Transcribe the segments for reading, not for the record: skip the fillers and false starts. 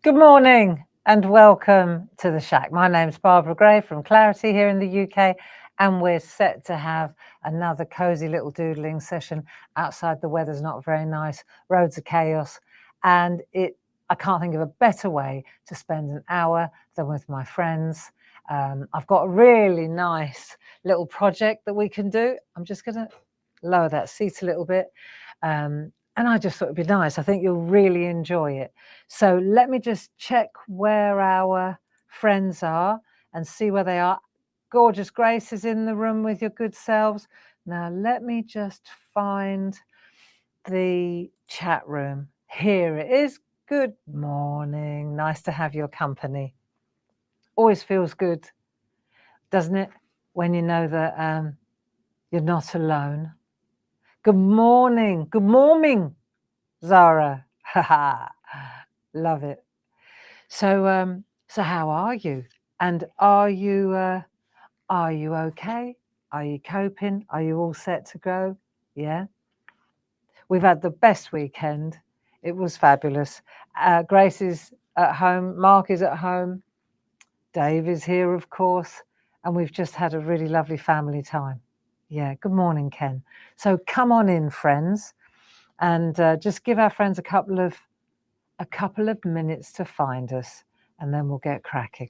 Good morning and welcome to the SHAC. My name's Barbara Gray from Clarity here in the UK, and we're set to have another cosy little doodling session. Outside the weather's not very nice, roads are chaos, and I can't think of a better way to spend an hour than with my friends. I've got a really nice little project that we can do. I'm just going to lower that seat a little bit. And I just thought it'd be nice. I think you'll really enjoy it. So let me just check where our friends are and see where they are. Gorgeous Grace is in the room with your good selves. Now let me just find the chat room. Here it is. Good morning. Nice to have your company. Always feels good, doesn't it, when you know that you're not alone. Good morning. Good morning, Zara. Love it. So how are you? And are you okay? Are you coping? Are you all set to go? Yeah. We've had the best weekend. It was fabulous. Grace is at home. Mark is at home. Dave is here, of course. And we've just had a really lovely family time. Yeah. Good morning, Ken. So come on in, friends, and just give our friends a couple of minutes to find us, and then we'll get cracking.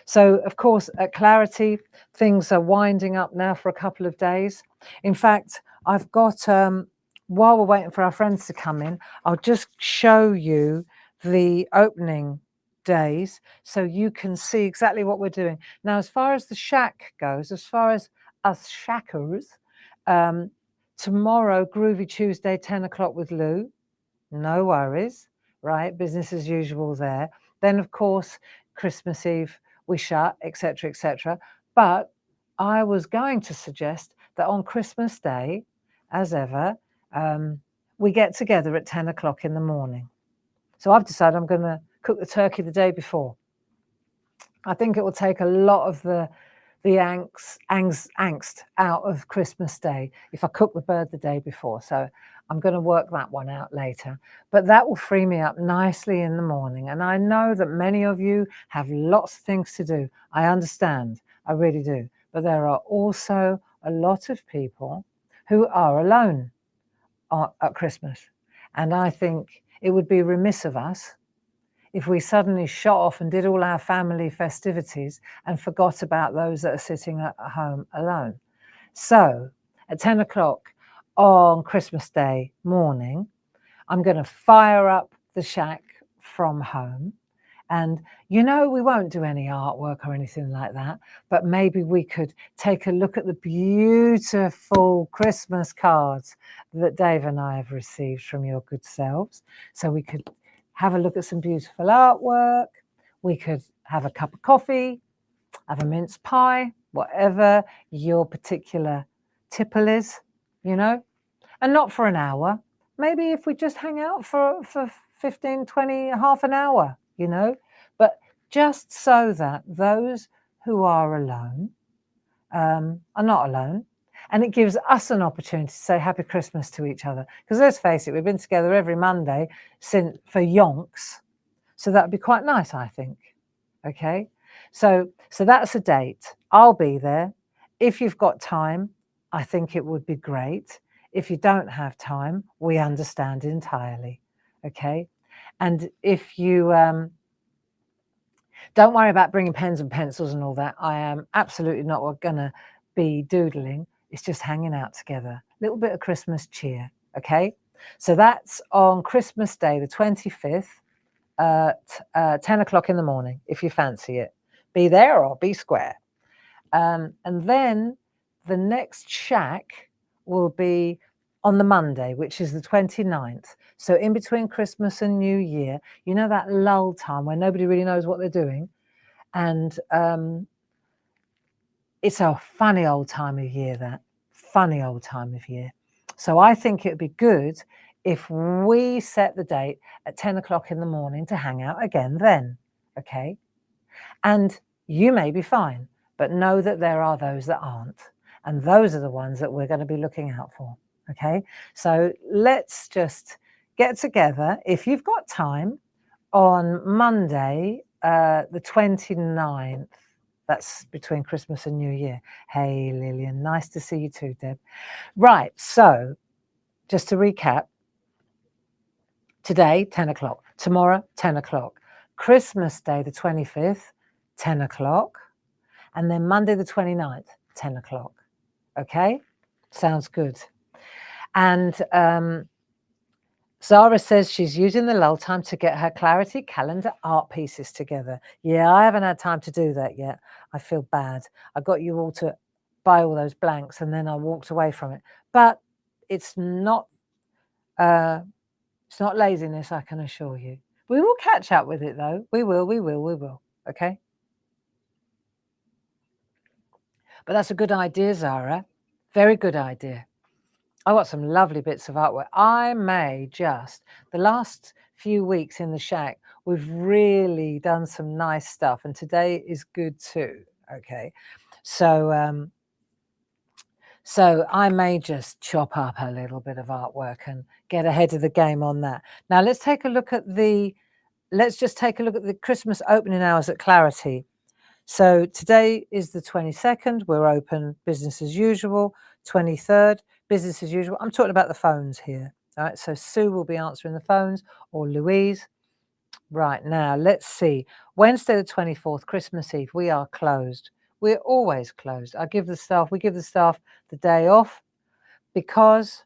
So, of course, at Clarity, things are winding up now for a couple of days. In fact, I've got, while we're waiting for our friends to come in, I'll just show you the opening days so you can see exactly what we're doing. Now, as far as the SHAC goes, as far as us shackers, tomorrow, Groovy Tuesday, 10 o'clock with Lou. No worries, right? Business as usual there. Then, of course, Christmas Eve, we shut, etc., etc. But I was going to suggest that on Christmas Day, as ever, we get together at 10 o'clock in the morning. So I've decided I'm going to cook the turkey the day before. I think it will take a lot of the angst out of Christmas Day if I cook the bird the day before. So I'm going to work that one out later. But that will free me up nicely in the morning. And I know that many of you have lots of things to do. I understand. I really do. But there are also a lot of people who are alone at Christmas. And I think it would be remiss of us if we suddenly shot off and did all our family festivities and forgot about those that are sitting at home alone. So at 10 o'clock on Christmas Day morning, I'm going to fire up the SHAC from home. And, we won't do any artwork or anything like that, but maybe we could take a look at the beautiful Christmas cards that Dave and I have received from your good selves. So we could have a look at some beautiful artwork. We could have a cup of coffee, have a mince pie, whatever your particular tipple is, and not for an hour. Maybe if we just hang out for 15, 20, half an hour, but just so that those who are alone are not alone. And it gives us an opportunity to say Happy Christmas to each other. Because let's face it, we've been together every Monday for yonks. So that would be quite nice, I think. Okay. So that's a date. I'll be there. If you've got time, I think it would be great. If you don't have time, we understand entirely. Okay. And if you don't worry about bringing pens and pencils and all that. I am absolutely not going to be doodling. It's just hanging out together. A little bit of Christmas cheer, okay? So that's on Christmas Day, the 25th, at 10 o'clock in the morning, if you fancy it. Be there or be square. And then the next SHAC will be on the Monday, which is the 29th. So in between Christmas and New Year, that lull time where nobody really knows what they're doing. And it's a funny old time of year, that funny old time of year. So I think it'd be good if we set the date at 10 o'clock in the morning to hang out again then, okay? And you may be fine, but know that there are those that aren't. And those are the ones that we're going to be looking out for, okay? So let's just get together, if you've got time, on Monday, the 29th. That's between Christmas and New Year. Hey, Lillian, nice to see you too, Deb. Right, so just to recap, today, 10 o'clock. Tomorrow, 10 o'clock. Christmas Day, the 25th, 10 o'clock. And then Monday, the 29th, 10 o'clock. Okay? Sounds good. And Zara says she's using the lull time to get her Clarity calendar art pieces together. Yeah, I haven't had time to do that yet. I feel bad. I got you all to buy all those blanks and then I walked away from it. But it's not laziness, I can assure you. We will catch up with it though. We will. Okay? But that's a good idea, Zara. Very good idea. I got some lovely bits of artwork. I may just, the last few weeks in the shack, we've really done some nice stuff. And today is good too. Okay. So, so I may just chop up a little bit of artwork and get ahead of the game on that. Now let's take a look at let's just take a look at the Christmas opening hours at Clarity. So today is the 22nd. We're open business as usual. 23rd, business as usual. I'm talking about the phones here. All right. So Sue will be answering the phones, or Louise. Right now, let's see. Wednesday the 24th, Christmas Eve, we are closed. We're always closed. We give the staff the day off because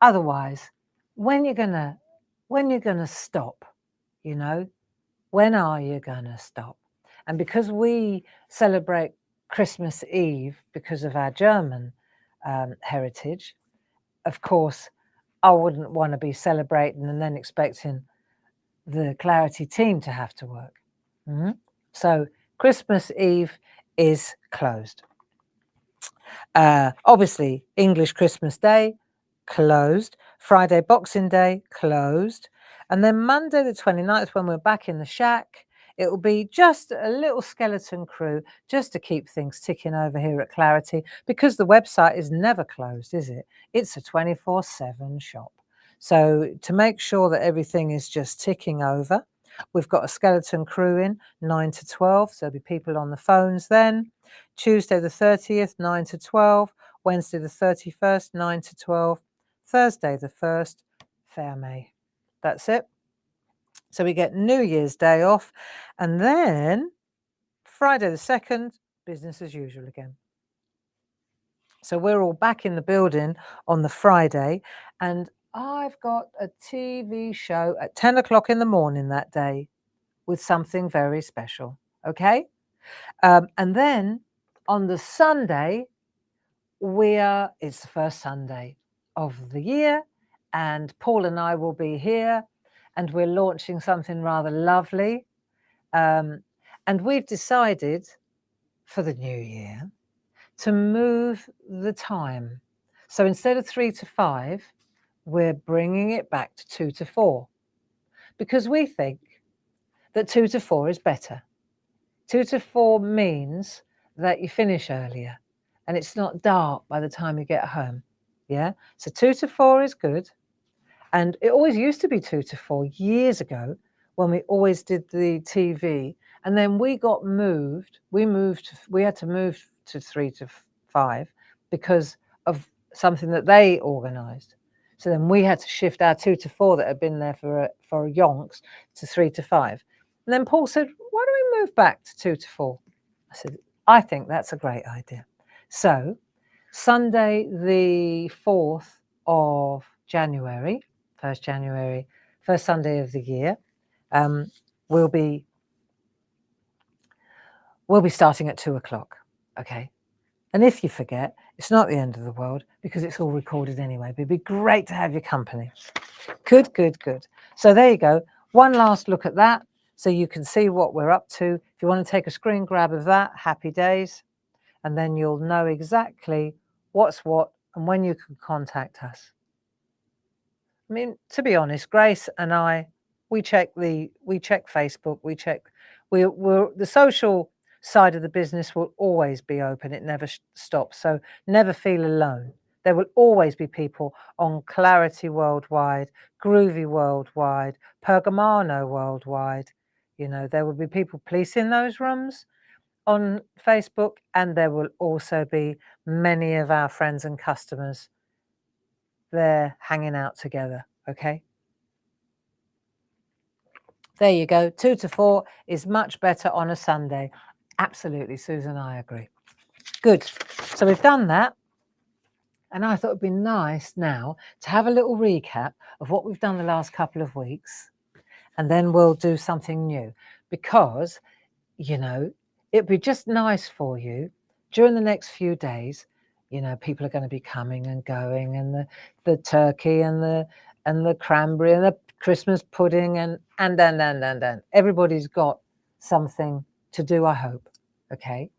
otherwise, when you're gonna stop, you know, when are you gonna stop? And because we celebrate Christmas Eve because of our German heritage, of course, I wouldn't want to be celebrating and then expecting the Clarity team to have to work. Mm-hmm. So Christmas Eve is closed. Obviously, English Christmas Day, closed. Friday Boxing Day, closed. And then Monday the 29th, when we're back in the shack, it will be just a little skeleton crew just to keep things ticking over here at Clarity, because the website is never closed, is it? It's a 24/7 shop. So to make sure that everything is just ticking over, we've got a skeleton crew in 9 to 12. So there'll be people on the phones then. Tuesday the 30th, 9 to 12. Wednesday the 31st, 9 to 12. Thursday the 1st, fermé. That's it. So we get New Year's Day off, and then Friday the 2nd, business as usual again. So we're all back in the building on the Friday, and I've got a TV show at 10 o'clock in the morning that day with something very special. Okay. And then on the Sunday, it's the first Sunday of the year, and Paul and I will be here, and we're launching something rather lovely. And we've decided for the new year to move the time. So instead of 3 to 5, we're bringing it back to 2 to 4, because we think that 2 to 4 is better. 2 to 4 means that you finish earlier and it's not dark by the time you get home. Yeah. So 2 to 4 is good. And it always used to be 2 to 4 years ago when we always did the TV. And then we got moved. We had to move to 3 to 5 because of something that they organized. So then we had to shift our 2 to 4 that had been there for yonks to 3 to 5. And then Paul said, why don't we move back to 2 to 4? I said, I think that's a great idea. So Sunday, the 4th of January, 1st January, first Sunday of the year, we'll be starting at 2 o'clock. Okay. And if you forget, it's not the end of the world because it's all recorded anyway. But it'd be great to have your company. Good, good, good. So there you go. One last look at that so you can see what we're up to. If you want to take a screen grab of that, happy days. And then you'll know exactly what's what and when you can contact us. I mean, to be honest, Grace and I, we check Facebook, we're the social side of the business will always be open. It never stops. So never feel alone. There will always be people on Clarity Worldwide, Groovy Worldwide, Pergamano Worldwide. You know, there will be people policing those rooms on Facebook, and there will also be many of our friends and customers there hanging out together, okay? There you go. 2 to 4 is much better on a Sunday. Absolutely, Susan, I agree. Good. So we've done that. And I thought it'd be nice now to have a little recap of what we've done the last couple of weeks. And then we'll do something new because, you know, it'd be just nice for you during the next few days. You know, people are going to be coming and going, and the turkey and the cranberry and the Christmas pudding and everybody's got something to do, I hope. Okay.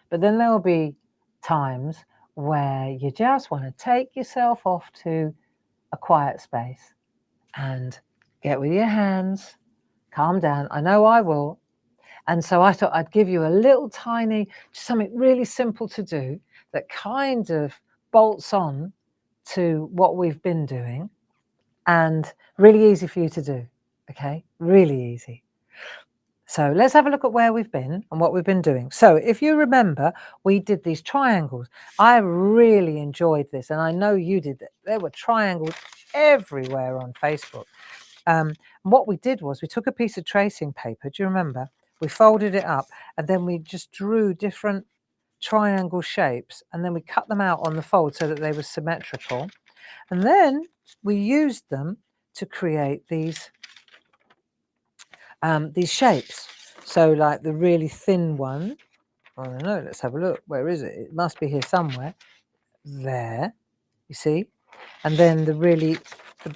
But then there will be times where you just want to take yourself off to a quiet space and get with your hands, calm down. I know I will. And so I thought I'd give you a little tiny, just something really simple to do that kind of bolts on to what we've been doing and really easy for you to do. Okay, really easy. So let's have a look at where we've been and what we've been doing. So if you remember, we did these triangles. I really enjoyed this, and I know you did. There were triangles everywhere on Facebook. What we did was we took a piece of tracing paper. Do you remember? We folded it up, and then we just drew different triangle shapes, and then we cut them out on the fold so that they were symmetrical. And then we used them to create these shapes. So like the really thin one, I don't know, let's have a look. Where is it? It must be here somewhere. There, you see? And then the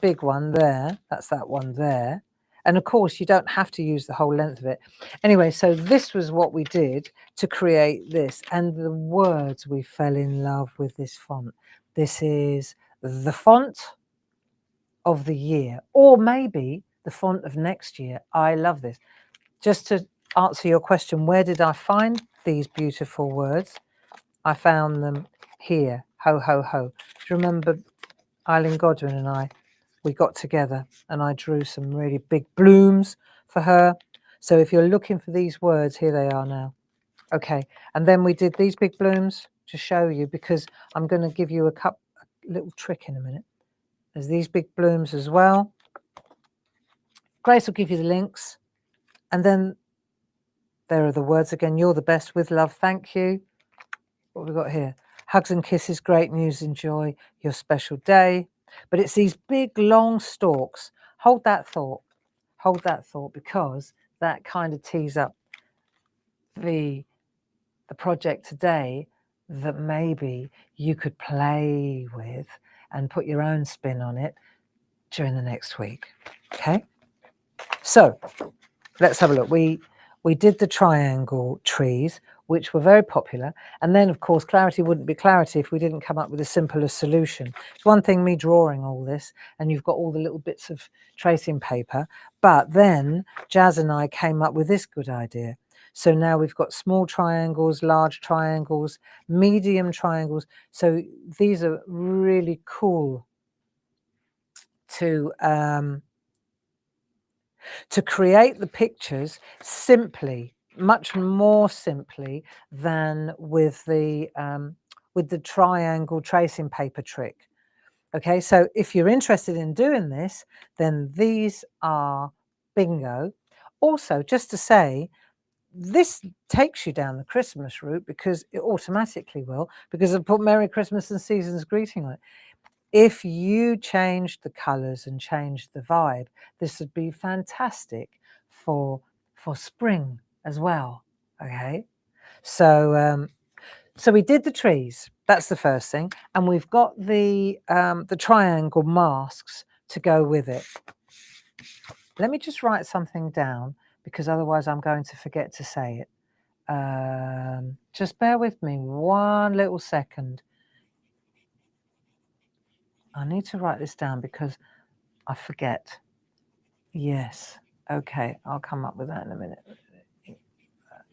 big one there, that's that one there. And of course, you don't have to use the whole length of it. Anyway, so this was what we did to create this. And the words, we fell in love with this font. This is the font of the year, or maybe the font of next year. I love this. Just to answer your question, where did I find these beautiful words? I found them here. Ho, ho, ho. Do you remember Eileen Godwin and I? We got together and I drew some really big blooms for her. So if you're looking for these words, here they are now. Okay. And then we did these big blooms to show you, because I'm going to give you a little trick in a minute. There's these big blooms as well. Grace will give you the links. And then there are the words again. You're the best, with love, thank you. What have we got here? Hugs and kisses, great news, enjoy your special day. But it's these big long stalks. Hold that thought. Hold that thought, because that kind of tees up the project today that maybe you could play with and put your own spin on it during the next week. Okay? So let's have a look. We did the triangle trees, which were very popular. And then, of course, clarity wouldn't be clarity if we didn't come up with a simpler solution. It's one thing me drawing all this, and you've got all the little bits of tracing paper. But then Jazz and I came up with this good idea. So now we've got small triangles, large triangles, medium triangles. So these are really cool to create the pictures simply, much more simply than with the triangle tracing paper trick. Okay, so if you're interested in doing this, then these are bingo. Also, just to say, this takes you down the Christmas route, because it automatically will, because I've put Merry Christmas and Season's Greeting on it. If you changed the colours and changed the vibe, this would be fantastic for spring as well. Okay, so so we did the trees. That's the first thing, and we've got the triangle masks to go with it. Let me just write something down, because otherwise I'm going to forget to say it. Just bear with me one little second. I need to write this down because I forget. Yes. Okay, I'll come up with that in a minute.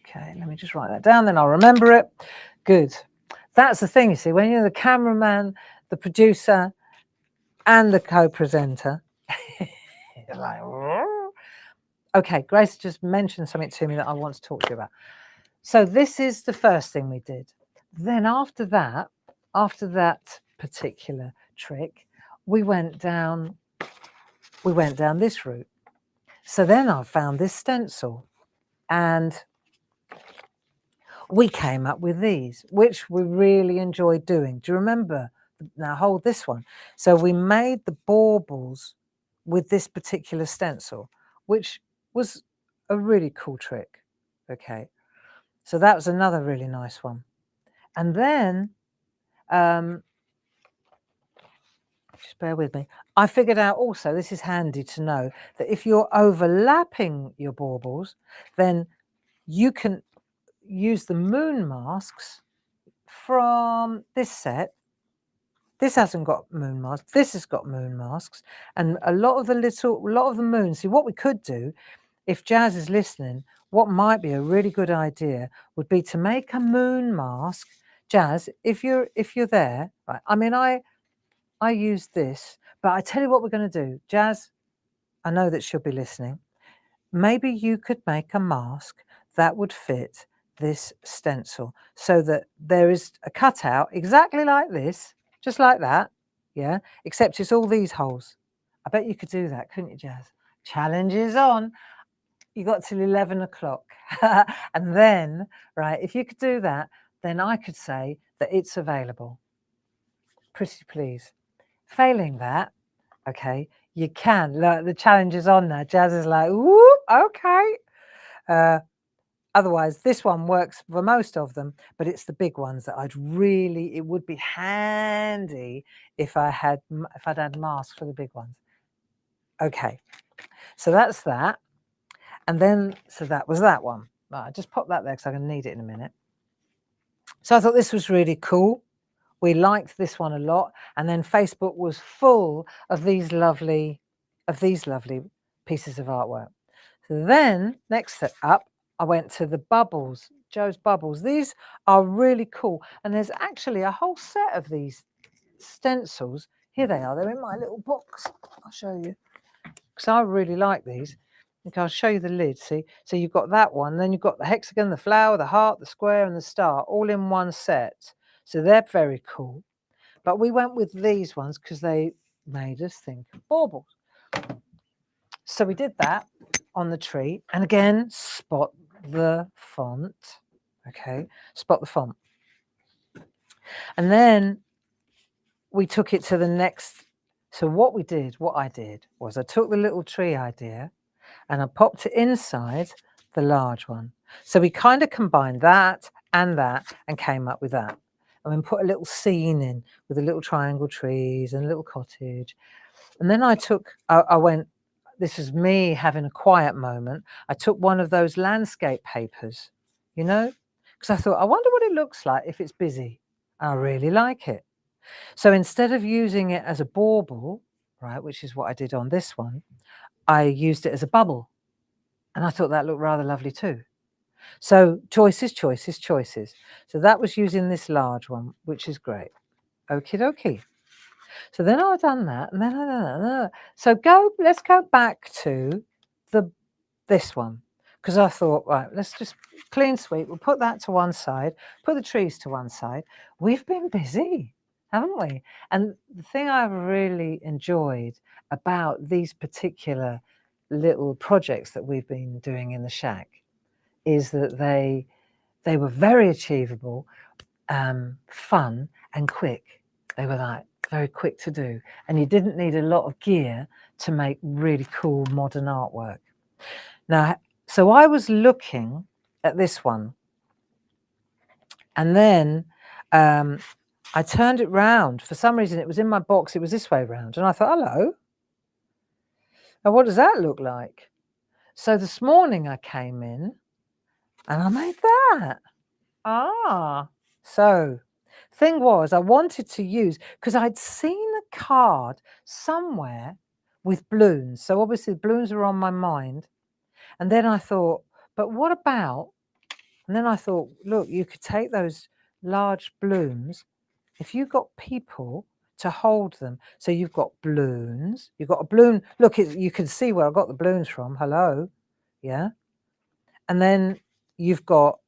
Okay, let me just write that down, then I'll remember it. Good. That's the thing, you see, when you're the cameraman, the producer and the co-presenter. Like, okay, Grace just mentioned something to me that I want to talk to you about. So this is the first thing we did. Then after that particular trick, we went down this route. So then I found this stencil and we came up with these, which we really enjoyed doing. Do you remember? Now hold this one. So we made the baubles with this particular stencil, which was a really cool trick. Okay. So that was another really nice one. And then, just bear with me. I figured out also, this is handy to know, that if you're overlapping your baubles, then you can use the moon masks from this set. This hasn't got moon masks. This has got moon masks. And a lot of the moons. See, what we could do, if Jazz is listening, what might be a really good idea would be to make a moon mask. Jazz, if you're there, right? I mean, I use this, but I tell you what we're going to do. Jazz, I know that she'll be listening. Maybe you could make a mask that would fit this stencil so that there is a cutout exactly like this, just like that, yeah, except it's all these holes. I bet you could do that, couldn't you, Jazz? Challenge is on. You got till 11 o'clock. And then, right, if you could do that, then I could say that it's available. Pretty please. Failing that, okay, you can. Look, the challenge is on now. Jazz is like, whoop, okay. Otherwise, this one works for most of them, but it's the big ones that it would be handy if I'd had masks for the big ones. Okay, so that's that. And then, so that was that one. Right, I just popped that there because I'm going to need it in a minute. So I thought this was really cool. We liked this one a lot. And then Facebook was full of these lovely pieces of artwork. So then, next up, I went to the bubbles, Joe's Bubbles. These are really cool. And there's actually a whole set of these stencils. Here they are. They're in my little box. I'll show you. Because I really like these. Okay, I'll show you the lid. See? So you've got that one. Then you've got the hexagon, the flower, the heart, the square, and the star, all in one set. So they're very cool. But we went with these ones because they made us think of baubles. So we did that on the tree. And again, spot the font. Okay, spot the font. And then we took it to the next. So what I did was I took the little tree idea and I popped it inside the large one. So we kind of combined that and came up with that. And then put a little scene in with the little triangle trees and a little cottage. And then I went, this is me having a quiet moment. I took one of those landscape papers, you know, because I thought, I wonder what it looks like if it's busy. I really like it. So instead of using it as a bauble, right, which is what I did on this one, I used it as a bubble. And I thought that looked rather lovely too. So choices. So that was using this large one, which is great. Okie dokie. So then I've done that, and then I done that. So let's go back to this one, because I thought, right, let's just clean sweep. We'll put that to one side, put the trees to one side. We've been busy, haven't we? And the thing I've really enjoyed about these particular little projects that we've been doing in the SHAC is that they were very achievable, fun and quick. They were like very quick to do, and you didn't need a lot of gear to make really cool modern artwork. Now, so I was looking at this one, and then I turned it round. For some reason, it was in my box. It was this way round, and I thought, hello. Now, what does that look like? So this morning I came in, and I made that. So thing was, I wanted to use, because I'd seen a card somewhere with balloons. So obviously the balloons were on my mind. And then I thought, but what about, and then I thought, look, you could take those large balloons. If you got people to hold them. So you've got balloons. You've got a balloon. Look, you can see where I got the balloons from. Hello. Yeah. And then you've got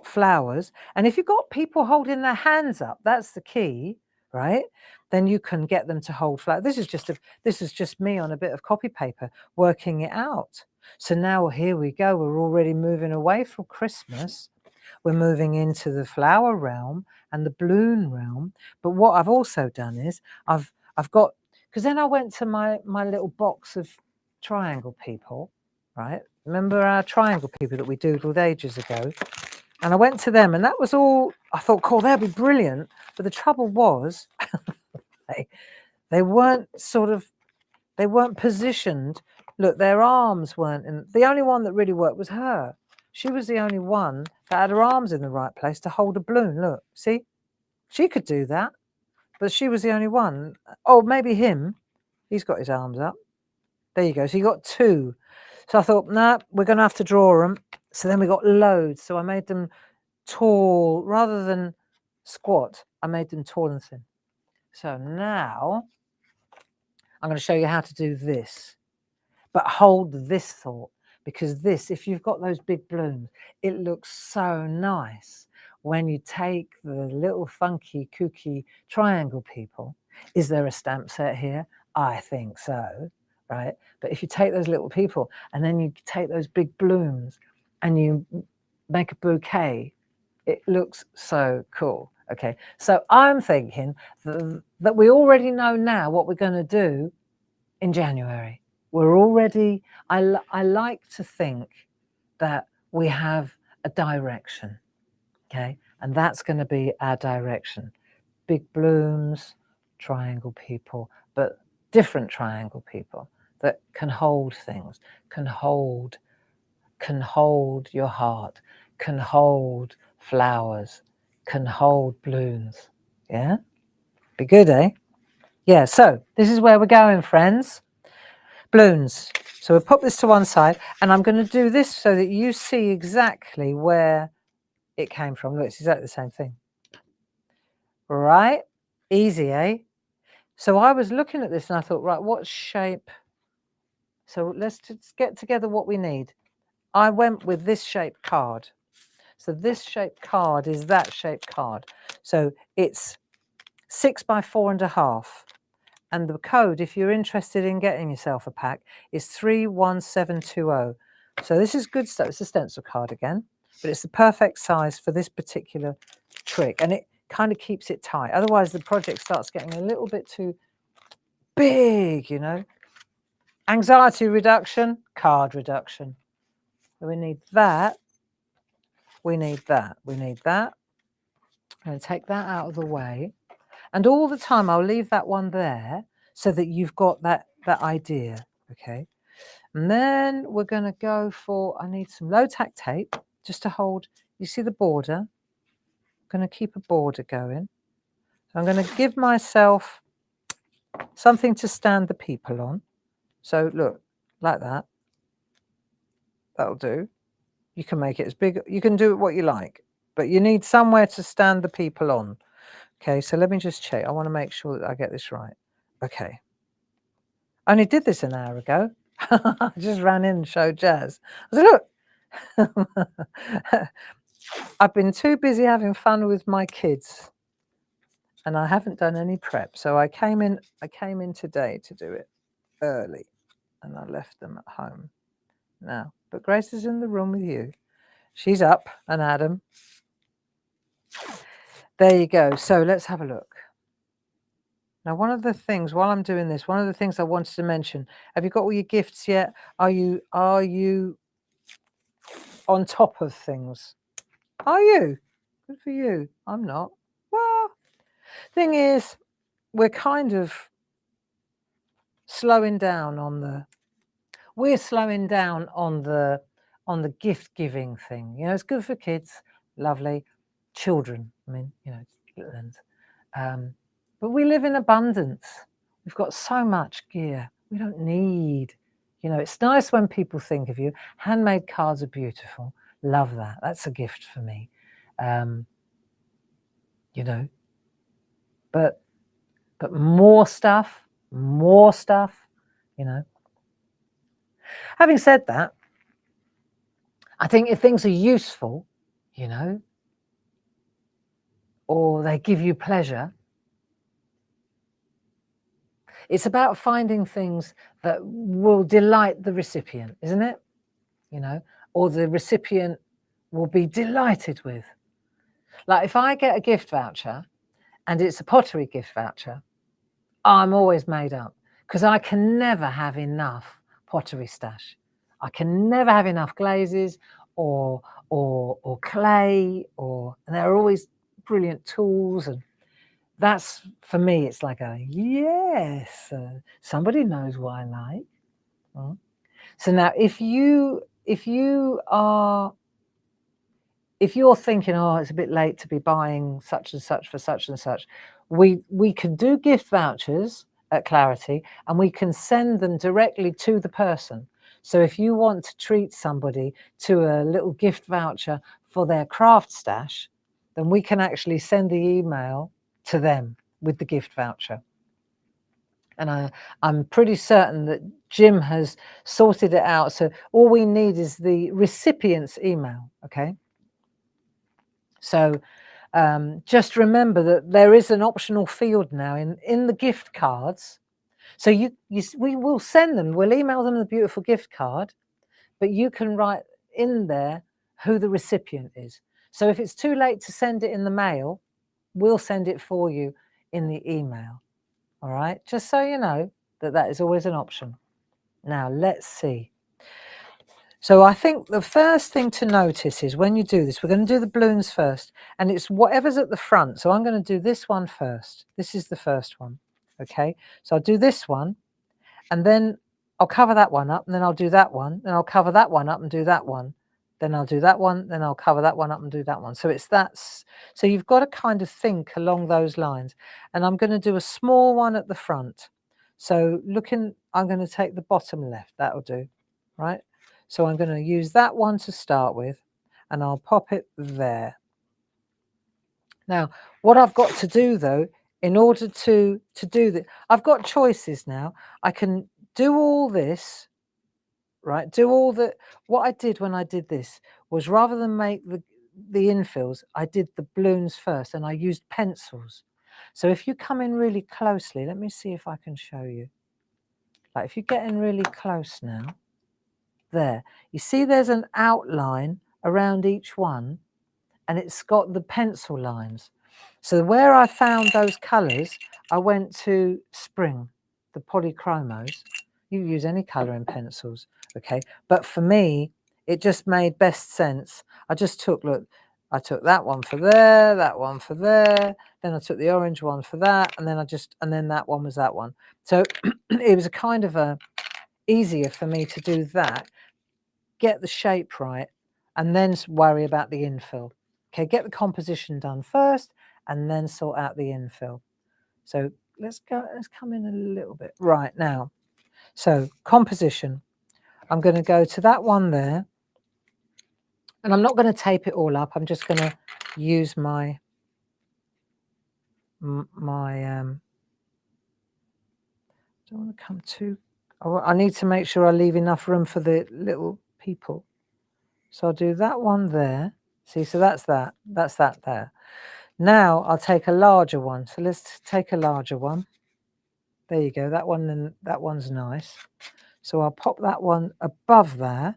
flowers. And if you've got people holding their hands up, that's the key, right? Then you can get them to hold flowers. This is just me on a bit of copy paper working it out. So now here we go. We're already moving away from Christmas. We're moving into the flower realm and the balloon realm. But what I've also done is I've got, because then I went to my little box of triangle people, right? Remember our triangle people that we doodled ages ago? And I went to them, and that was all. I thought, cool, they'll be brilliant. But the trouble was, they weren't positioned. Look, their arms weren't in. The only one that really worked was her. She was the only one that had her arms in the right place to hold a balloon. Look, see, she could do that, but she was the only one. Oh, maybe him. He's got his arms up. There you go. So you got two. So I thought, nah, we're going to have to draw them. So then we got loads. So I made them tall rather than squat. I made them tall and thin. So now I'm going to show you how to do this. But hold this thought, because this, if you've got those big balloons, it looks so nice when you take the little funky, kooky triangle people. Is there a stamp set here? I think so, right? But if you take those little people and then you take those big balloons and you make a bouquet, it looks so cool. Okay, so I'm thinking that we already know now what we're going to do in January. We're already, I like to think that we have a direction, okay? And that's going to be our direction. Big blooms, triangle people, but different triangle people that can hold things, can hold your heart, can hold flowers, can hold balloons. Yeah? Be good, eh? Yeah, so this is where we're going, friends. Balloons. So we'll pop this to one side, and I'm going to do this so that you see exactly where it came from. Look, it's exactly the same thing. Right? Easy, eh? So I was looking at this and I thought, right, what shape? So let's just get together what we need. I went with this shaped card. So this shaped card is that shaped card. So it's 6 by 4.5. And the code, if you're interested in getting yourself a pack, is 31720. So this is good stuff. It's a stencil card again, but it's the perfect size for this particular trick. And it kind of keeps it tight. Otherwise, the project starts getting a little bit too big, you know. Anxiety reduction, card reduction. So we need that. We need that. We need that. I'm going to take that out of the way. And all the time, I'll leave that one there so that you've got that idea, okay? And then we're going to go for, I need some low-tack tape just to hold, you see the border? I'm going to keep a border going. So I'm going to give myself something to stand the people on. So look, like that. That'll do. You can make it as big, you can do it what you like, but you need somewhere to stand the people on. Okay, so let me just check. I want to make sure that I get this right. Okay. I only did this an hour ago. I just ran in and showed Jazz. I said, look, I've been too busy having fun with my kids and I haven't done any prep. So I came in today to do it early and I left them at home now. But Grace is in the room with you. She's up, and Adam. There you go. So let's have a look. Now, one of the things, while I'm doing this, one of the things I wanted to mention, have you got all your gifts yet? Are you on top of things? Are you? Good for you. I'm not. Well, thing is, we're kind of slowing down on the gift giving thing. You know, it's good for kids, lovely, children. I mean, you know, little ones. But we live in abundance. We've got so much gear. We don't need, you know, it's nice when people think of you. Handmade cards are beautiful. Love that. That's a gift for me. You know, but but more stuff, you know. Having said that, I think if things are useful, you know, or they give you pleasure, it's about finding things that will delight the recipient, isn't it? You know, or the recipient will be delighted with. Like if I get a gift voucher and it's a pottery gift voucher, I'm always made up because I can never have enough pottery stash. I can never have enough glazes or clay, and there are always brilliant tools, and that's, for me, it's like a yes, somebody knows what I like. So now if you're thinking, oh, it's a bit late to be buying such and such for such and such, we can do gift vouchers at Clarity and we can send them directly to the person. So if you want to treat somebody to a little gift voucher for their craft stash, then we can actually send the email to them with the gift voucher. And I'm pretty certain that Jim has sorted it out. So all we need is the recipient's email, okay? So just remember that there is an optional field now in the gift cards. So we will send them, we'll email them the beautiful gift card, but you can write in there who the recipient is. So if it's too late to send it in the mail, we'll send it for you in the email. All right, just so you know that is always an option. Now let's see. So I think the first thing to notice is when you do this, we're going to do the balloons first, and it's whatever's at the front. So I'm going to do this one first. This is the first one. Okay, so I'll do this one, and then I'll cover that one up, and then I'll do that one, then I'll cover that one up and do that one, then I'll do that one, then I'll cover that one up and do that one. So so you've got to kind of think along those lines. And I'm going to do a small one at the front. So I'm going to take the bottom left, that'll do, right? So I'm going to use that one to start with, and I'll pop it there. Now, what I've got to do though, in order to do that, I've got choices now. I can do all this, right? What I did when I did this was, rather than make the infills, I did the balloons first, and I used pencils. So if you come in really closely, let me see if I can show you. Like if you get in really close now, there, you see there's an outline around each one, and it's got the pencil lines. So where I found those colours, I went to Spring, the polychromos. You use any colour in pencils, okay? But for me, it just made best sense. I just took, I took that one for there, that one for there, then I took the orange one for that, and then that one was that one. So it was a kind of easier for me to do that, get the shape right, and then worry about the infill. Okay, get the composition done first, and then sort out the infill. So let's come in a little bit right now. So composition, I'm going to go to that one there, and I'm not going to tape it all up. I'm just going to use my don't want to come too. I need to make sure I leave enough room for the little people. So I'll do that one there. See, so that's that there. Now I'll take a larger one. So let's take a larger one. There you go. That one, and that one's nice. So I'll pop that one above there.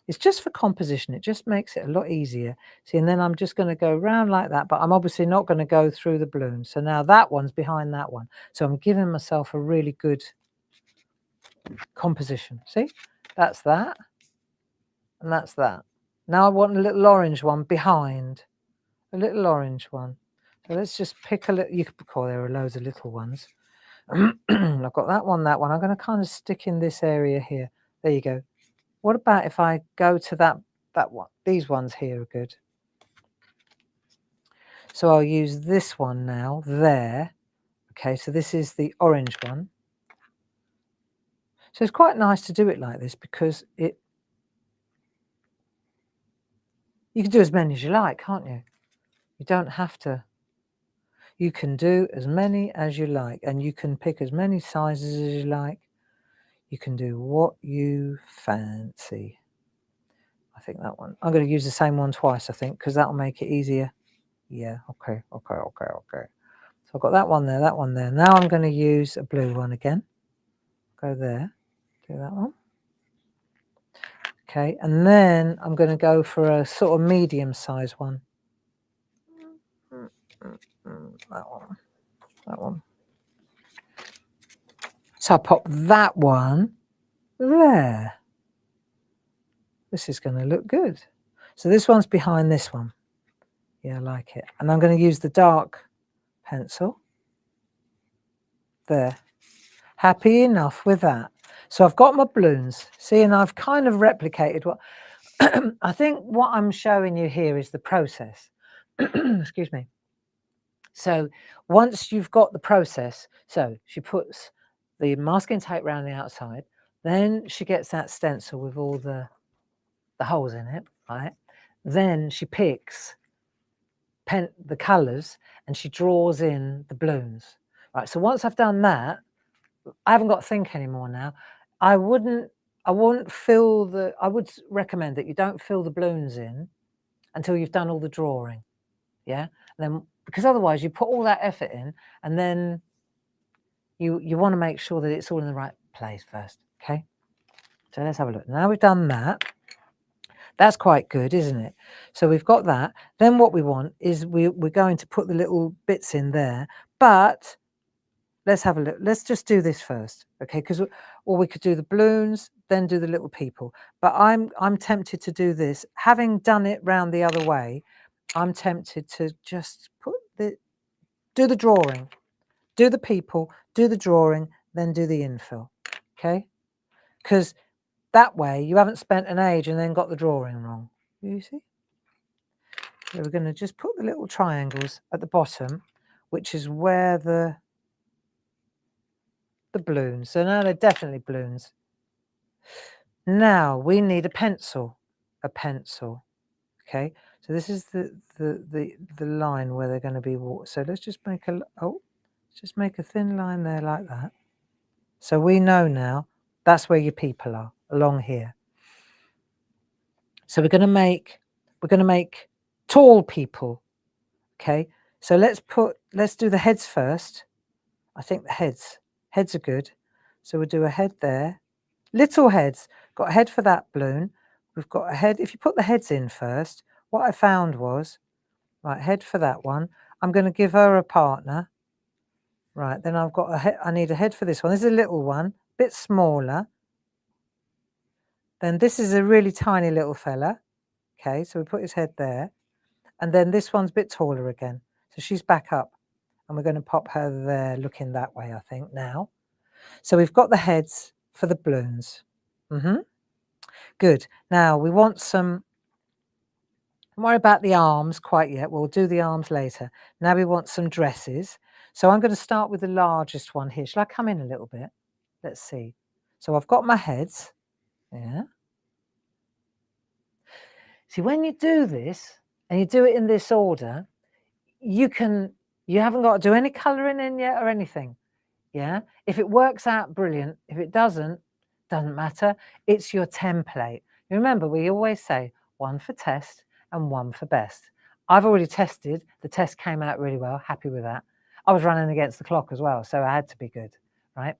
It's just for composition. It just makes it a lot easier. See, and then I'm just going to go around like that, but I'm obviously not going to go through the balloon. So now that one's behind that one. So I'm giving myself a really good composition. See, that's that, and that's that. Now I want a little orange one behind, a little orange one. So let's just pick a little. You could call there are loads of little ones. I've got that one, that one. I'm going to kind of stick in this area here. There you go. What about if I go to that one? These ones here are good. So I'll use this one now, there. Okay, so this is the orange one. So it's quite nice to do it like this, because you can do as many as you like, can't you? You don't have to. You can do as many as you like, and you can pick as many sizes as you like. You can do what you fancy. I think that one. I'm going to use the same one twice, I think, because that'll make it easier. Yeah, okay. So I've got that one there, that one there. Now I'm going to use a blue one again. Go there, do that one. Okay, and then I'm going to go for a sort of medium size one. That one. So I pop that one there. This is going to look good. So this one's behind this one. Yeah, I like it. And I'm going to use the dark pencil. There. Happy enough with that. So I've got my balloons. See, and I've kind of replicated what I think what I'm showing you here is the process. Excuse me. So once you've got the process, so she puts the masking tape around the outside, then she gets that stencil with all the holes in it, right? Then she picks the colours and she draws in the balloons, right? So once I've done that, I haven't got to think anymore now. I wouldn't fill the, I would recommend that you don't fill the balloons in until you've done all the drawing, yeah? And then, because otherwise you put all that effort in and then you want to make sure that it's all in the right place first, okay? So let's have a look. Now we've done that. That's quite good, isn't it? So we've got that. Then what we want is we're going to put the little bits in there, but let's have a look. Let's just do this first, okay? Because, or we could do the balloons, then do the little people. But I'm tempted to do this. Having done it round the other way, I'm tempted to just do the drawing, do the people, do the drawing, then do the infill, okay? Because that way you haven't spent an age and then got the drawing wrong. You see? So we're going to just put the little triangles at the bottom, which is where the balloons. So now they're definitely balloons. Now we need a pencil. Okay. So this is the line where they're going to be water. So let's just make a thin line there like that. So we know now that's where your people are, along here. So we're going to make tall people. Okay. So let's do the heads first. I think the heads are good. So we'll do a head there. Little heads. Got a head for that balloon. We've got a head. If you put the heads in first, what I found was, right, head for that one. I'm going to give her a partner. Right, then I've got a head. I need a head for this one. This is a little one, a bit smaller. Then this is a really tiny little fella. Okay, so we put his head there. And then this one's a bit taller again. So she's back up. And we're going to pop her there looking that way, I think, now. So we've got the heads for the balloons. Good. Now we want some, don't worry about the arms quite yet. We'll do the arms later. Now we want some dresses. So I'm going to start with the largest one here. Shall I come in a little bit? Let's see. So I've got my heads. Yeah. See, when you do this and you do it in this order, you haven't got to do any colouring in yet or anything. Yeah. If it works out, brilliant. If it doesn't matter. It's your template. You remember, we always say one for test and one for best. I've already tested. The test came out really well. Happy with that. I was running against the clock as well, so I had to be good, right?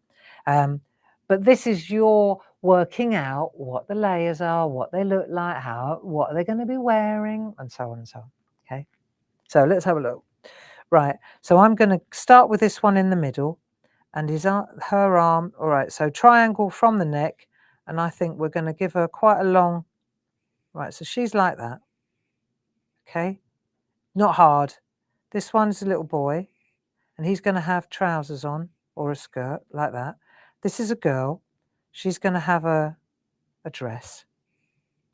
But this is your working out what the layers are, what they look like, what are they going to be wearing, and so on and so on. Okay. So let's have a look. Right. So I'm going to start with this one in the middle. And her arm, all right, so triangle from the neck, and I think we're going to give her quite a long, right, so she's like that, okay, not hard. This one's a little boy, and he's going to have trousers on, or a skirt, like that. This is a girl. She's going to have a dress,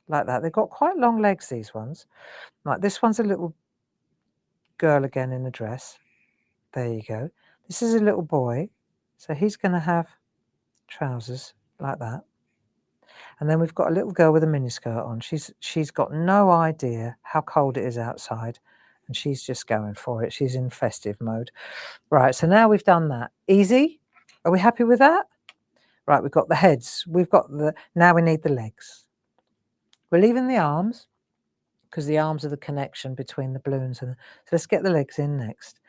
like that. They've got quite long legs, these ones. Right, this one's a little girl again in a dress. There you go. This is a little boy, so he's going to have trousers, like that. And then we've got a little girl with a miniskirt on. She's got no idea how cold it is outside, and she's just going for it. She's in festive mode. Right, so now we've done that. Easy? Are we happy with that? Right, we've got the heads. Now we need the legs. We're leaving the arms because the arms are the connection between the balloons. So let's get the legs in next.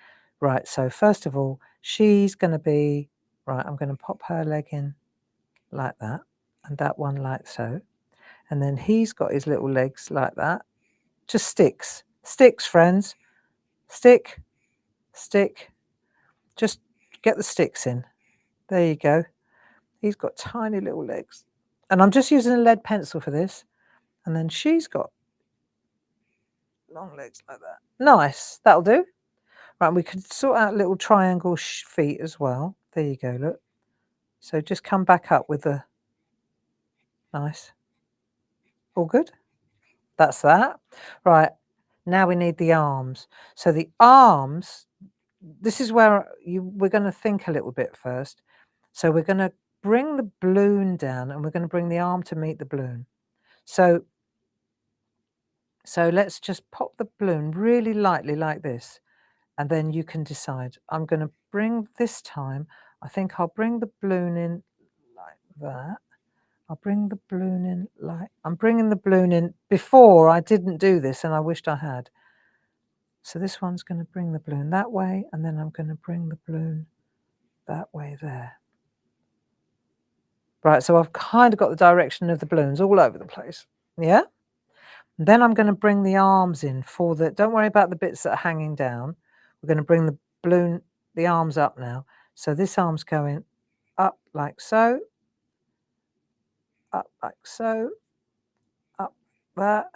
Right, so first of all, she's going to be, right, I'm going to pop her leg in like that, and that one like so. And then he's got his little legs like that. Just sticks. Sticks, friends. Stick, stick. Just get the sticks in. There you go. He's got tiny little legs. And I'm just using a lead pencil for this. And then she's got long legs like that. Nice. That'll do. Right, we could sort out little triangle feet as well. There you go, look. So just come back up with the... Nice. All good? That's that. Right, now we need the arms. So the arms, this is where we're going to think a little bit first. So we're going to bring the balloon down and we're going to bring the arm to meet the balloon. So let's just pop the balloon really lightly like this, and then you can decide. I'm going to bring this time, I think I'll bring the balloon in like that. I'll bring the balloon in like, I'm bringing the balloon in. Before I didn't do this and I wished I had. So this one's going to bring the balloon that way, and then I'm going to bring the balloon that way there. Right, so I've kind of got the direction of the balloons all over the place. Yeah? And then I'm going to bring the arms in for the... Don't worry about the bits that are hanging down. We're going to bring the balloon, the arms up now. So this arm's going up like so, up like so, up that.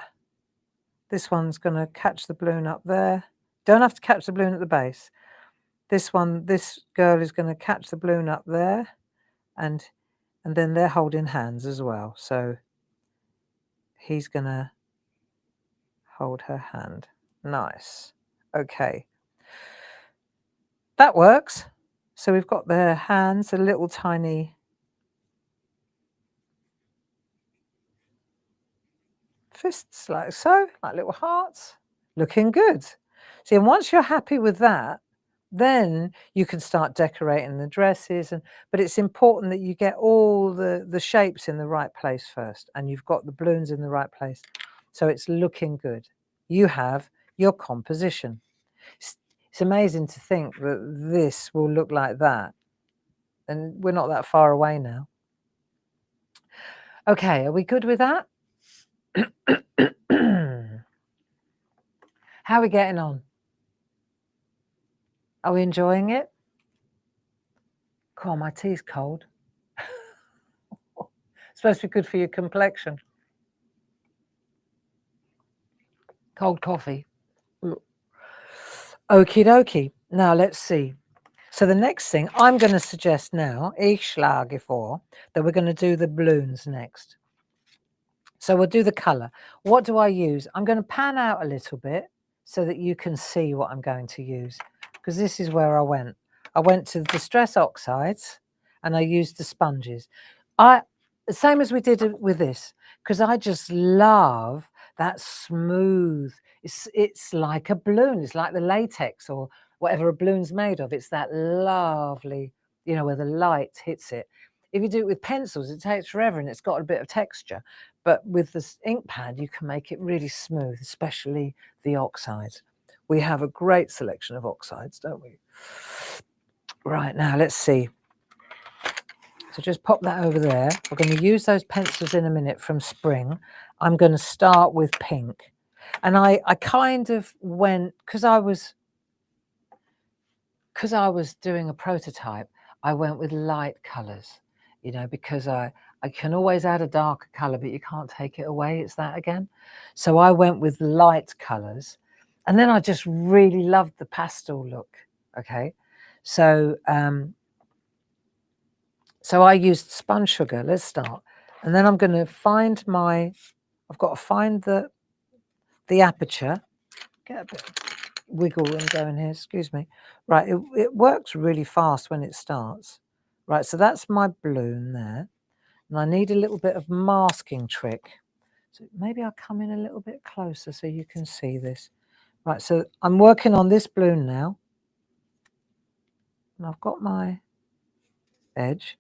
This one's going to catch the balloon up there. Don't have to catch the balloon at the base. This girl is going to catch the balloon up there, and then they're holding hands as well. So he's going to hold her hand. Nice. Okay. That works. So we've got their hands, a little tiny fists like so, like little hearts. Looking good. See, and once you're happy with that, then you can start decorating the dresses. But it's important that you get all the shapes in the right place first, and you've got the balloons in the right place. So it's looking good. You have your composition. It's amazing to think that this will look like that. And we're not that far away now. Okay, are we good with that? How are we getting on? Are we enjoying it? God, my tea's cold. It's supposed to be good for your complexion. Cold coffee. Okie dokie. Now let's see. So the next thing I'm going to suggest now, ich schlage vor, that we're going to do the balloons next. So we'll do the colour. What do I use? I'm going to pan out a little bit so that you can see what I'm going to use, because this is where I went. I went to the Distress Oxides and I used the sponges. Same as we did with this, because I just love that smooth. It's like a balloon. It's like the latex or whatever a balloon's made of. It's that lovely, you know, where the light hits it. If you do it with pencils, it takes forever and it's got a bit of texture. But with this ink pad, you can make it really smooth, especially the oxides. We have a great selection of oxides, don't we? Right, now let's see. So just pop that over there. We're going to use those pencils in a minute from Spring. I'm going to start with pink. And I kind of went, because I was doing a prototype, I went with light colours, you know, because I can always add a darker colour, but you can't take it away. It's that again. So I went with light colours. And then I just really loved the pastel look. Okay. So, so I used spun sugar. Let's start. And then I'm going to find I've got to find the aperture. Get a bit of wiggle room going here, excuse me. Right, it works really fast when it starts. Right, so that's my balloon there. And I need a little bit of masking trick. So maybe I'll come in a little bit closer so you can see this. Right, so I'm working on this balloon now. And I've got my edge.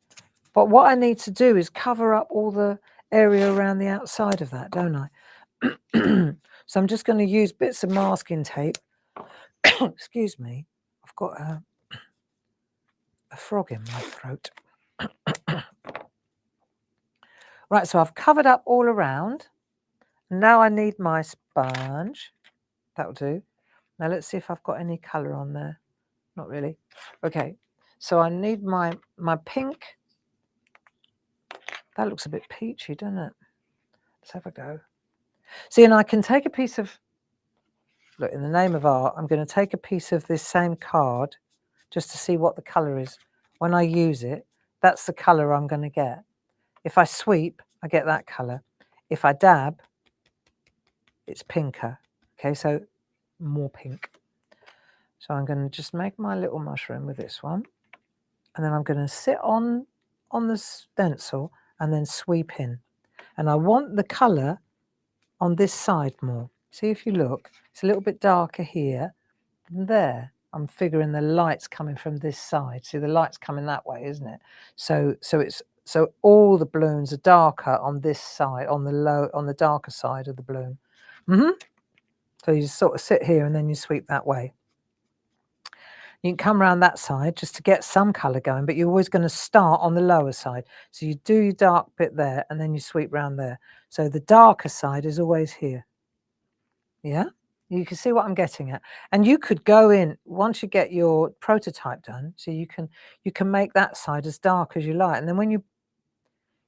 But what I need to do is cover up all the area around the outside of that, don't I? So I'm just going to use bits of masking tape. Excuse me, I've got a frog in my throat. Right, so I've covered up all around. Now I need my sponge. That'll do. Now let's see if I've got any colour on there. Not really. Okay, so I need my pink. That looks a bit peachy, doesn't it? Let's have a go. See, and I can take a piece of, look, in the name of art, I'm going to take a piece of this same card just to see what the colour is. When I use it, that's the colour I'm going to get. If I sweep, I get that colour. If I dab, it's pinker. Okay, so more pink. So I'm going to just make my little mushroom with this one. And then I'm going to sit on the stencil and then sweep in. And I want the colour on this side more. See, if you look, it's a little bit darker here than there. I'm figuring the light's coming from this side. See, the light's coming that way, isn't it? So all the balloons are darker on this side, on the darker side of the balloon. So you sort of sit here and then you sweep that way. You can come around that side just to get some colour going, but you're always going to start on the lower side. So you do your dark bit there and then you sweep round there. So the darker side is always here. Yeah? You can see what I'm getting at. And you could go in, once you get your prototype done, so you can make that side as dark as you like. And then when you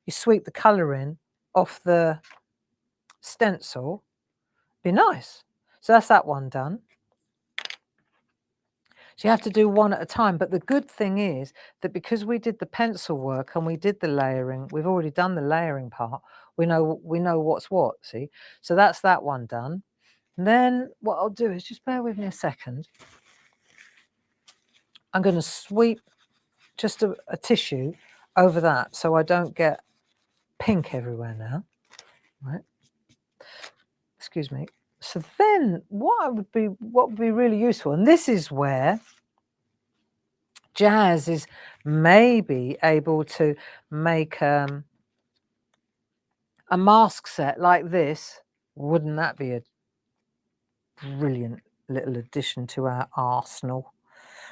sweep the colour in off the stencil, be nice. So that's that one done. So you have to do one at a time. But the good thing is that because we did the pencil work and we did the layering, we've already done the layering part. We know what's what, see? So that's that one done. And then what I'll do is, just bear with me a second. I'm going to sweep just a tissue over that so I don't get pink everywhere now. Right? Excuse me. So then what would be really useful, and this is where Jazz is maybe able to make a mask set like this. Wouldn't that be a brilliant little addition to our arsenal?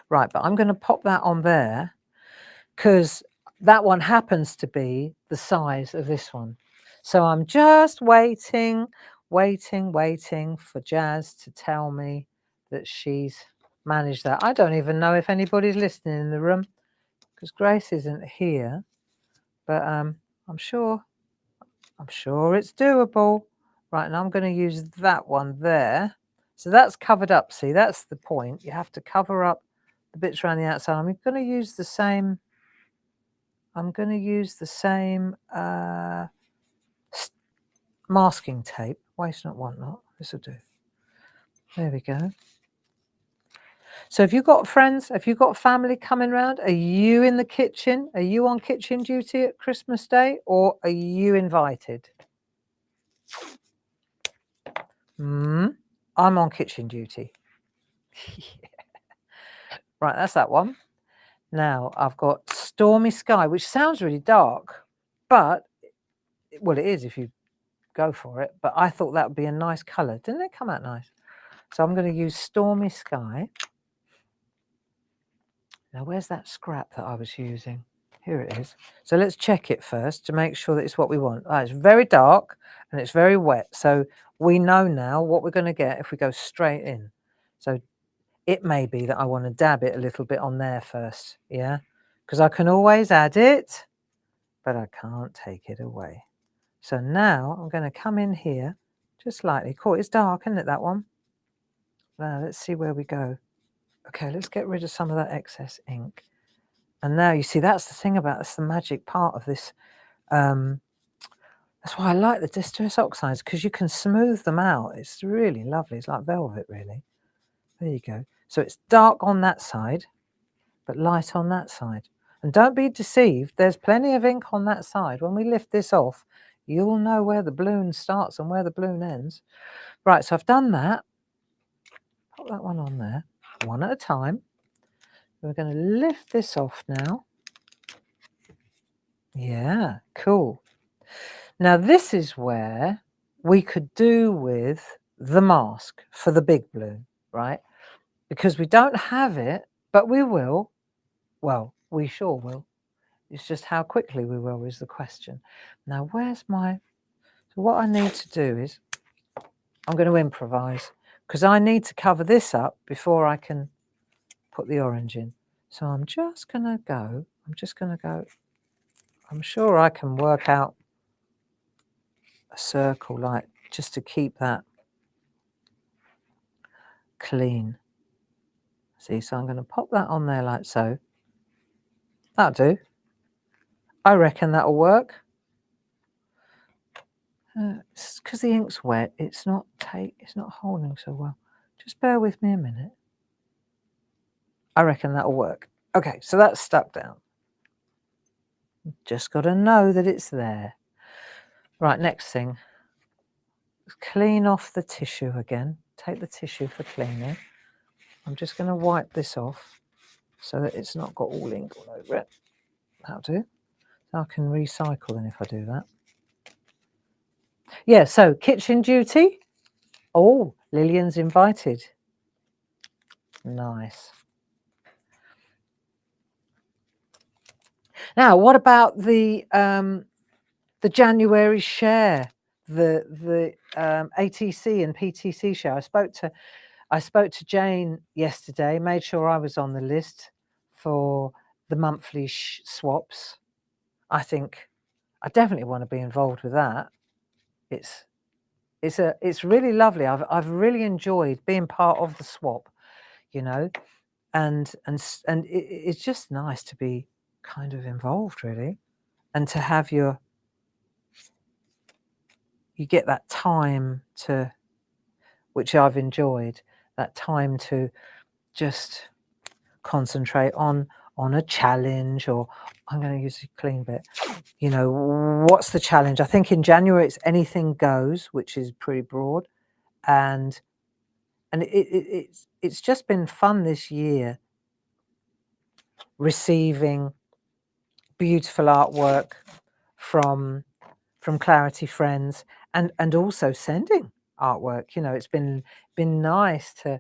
Right, but I'm going to pop that on there because that one happens to be the size of this one. So I'm just waiting for Jazz to tell me that she's managed that. I don't even know if anybody's listening in the room because Grace isn't here, but I'm sure it's doable. Right, now I'm going to use that one there. So that's covered up. See, that's the point. You have to cover up the bits around the outside. I'm going to use the same. Masking tape. Waste not, want not. This will do. There we go. So have you got friends? Have you got family coming round? Are you in the kitchen? Are you on kitchen duty at Christmas Day, or are you invited? I'm on kitchen duty. Right, that's that one. Now I've got Stormy Sky, which sounds really dark, but, well, it is if you go for it. But I thought that would be a nice colour. Didn't it come out nice? So I'm going to use Stormy Sky. Now, where's that scrap that I was using? Here it is. So let's check it first to make sure that it's what we want. It's very dark and it's very wet. So we know now what we're going to get if we go straight in. So it may be that I want to dab it a little bit on there first. Yeah, because I can always add it, but I can't take it away. So now I'm going to come in here just slightly. Cool, it's dark, isn't it, that one? Now let's see where we go. Okay, let's get rid of some of that excess ink. And now you see, that's the thing about, that's the magic part of this. That's why I like the Distress Oxides, because you can smooth them out. It's really lovely. It's like velvet, really. There you go. So it's dark on that side, but light on that side. And don't be deceived. There's plenty of ink on that side. When we lift this off, you'll know where the balloon starts and where the balloon ends. Right, so I've done that. pop that one on there, one at a time. We're going to lift this off now. Yeah, cool. Now this is where we could do with the mask for the big balloon, right? Because we don't have it, but we will. Well, we sure will. It's just how quickly we will is the question. Now, where's my... So what I need to do is I'm going to improvise because I need to cover this up before I can put the orange in. So I'm just going to go. I'm sure I can work out a circle like just to keep that clean. See, so I'm going to pop that on there like so. That'll do. I reckon that'll work. It's because the ink's wet. It's not holding so well. Just bear with me a minute. I reckon that'll work. Okay, so that's stuck down. Just got to know that it's there. Right, next thing. Clean off the tissue again. Take the tissue for cleaning. I'm just going to wipe this off so that it's not got all ink all over it. That'll do. I can recycle then if I do that. Yeah, so kitchen duty. Oh, Lillian's invited. Nice. Now, what about the January share, the ATC and PTC share? I spoke to Jane yesterday. Made sure I was on the list for the monthly swaps. I think I definitely want to be involved with that. It's really lovely. I've really enjoyed being part of the swap, you know, and it's just nice to be kind of involved really, and to have you get that time to, which I've enjoyed, that time to just concentrate on a challenge, or I'm going to use a clean bit. You know, what's the challenge? I think in January it's anything goes, which is pretty broad, and it's just been fun this year receiving beautiful artwork from Clarity friends, and also sending artwork. You know, it's been nice to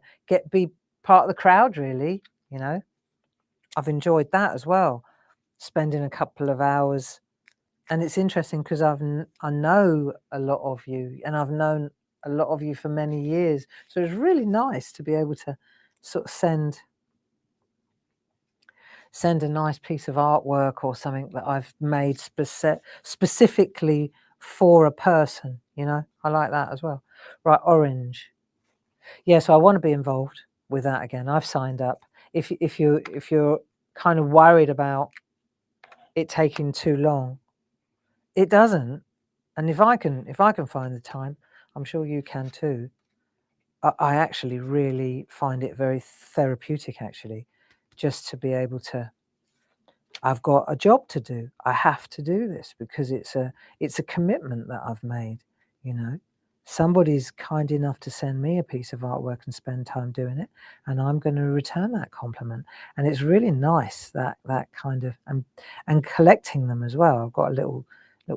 be part of the crowd really, you know. I've enjoyed that as well, spending a couple of hours. And it's interesting because I know a lot of you, and I've known a lot of you for many years. So it's really nice to be able to sort of send a nice piece of artwork or something that I've made specifically for a person, you know. I like that as well. Right, orange. Yeah, so I want to be involved with that again. I've signed up. If you're kind of worried about it taking too long, it doesn't. And if I can find the time, I'm sure you can too. I actually really find it very therapeutic, actually, just to be able to. I've got a job to do. I have to do this because it's a commitment that I've made, you know. Somebody's kind enough to send me a piece of artwork and spend time doing it, and I'm going to return that compliment. And it's really nice that kind of, and collecting them as well. I've got a little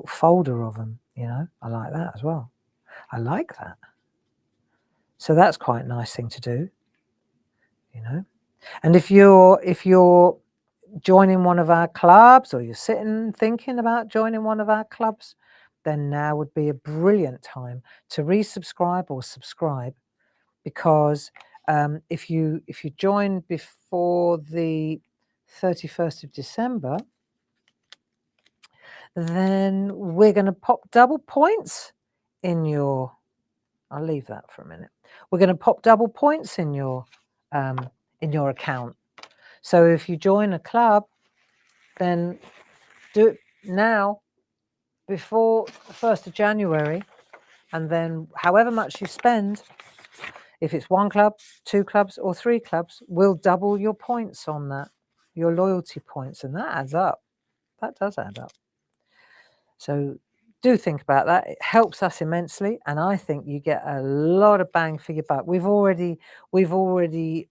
folder of them, you know. I like that as well. I like that. So that's quite a nice thing to do, you know. And if you're joining one of our clubs, or you're sitting thinking about joining one of our clubs, then now would be a brilliant time to resubscribe or subscribe, because if you join before the 31st of December, then we're going to pop double points in your... I'll leave that for a minute. We're going to pop double points in your account. So if you join a club, then do it now before the 1st of January, and then however much you spend, if it's one club, two clubs, or three clubs, will double your points on that, your loyalty points, and that adds up. That does add up. So do think about that. It helps us immensely, and I think you get a lot of bang for your buck. We've already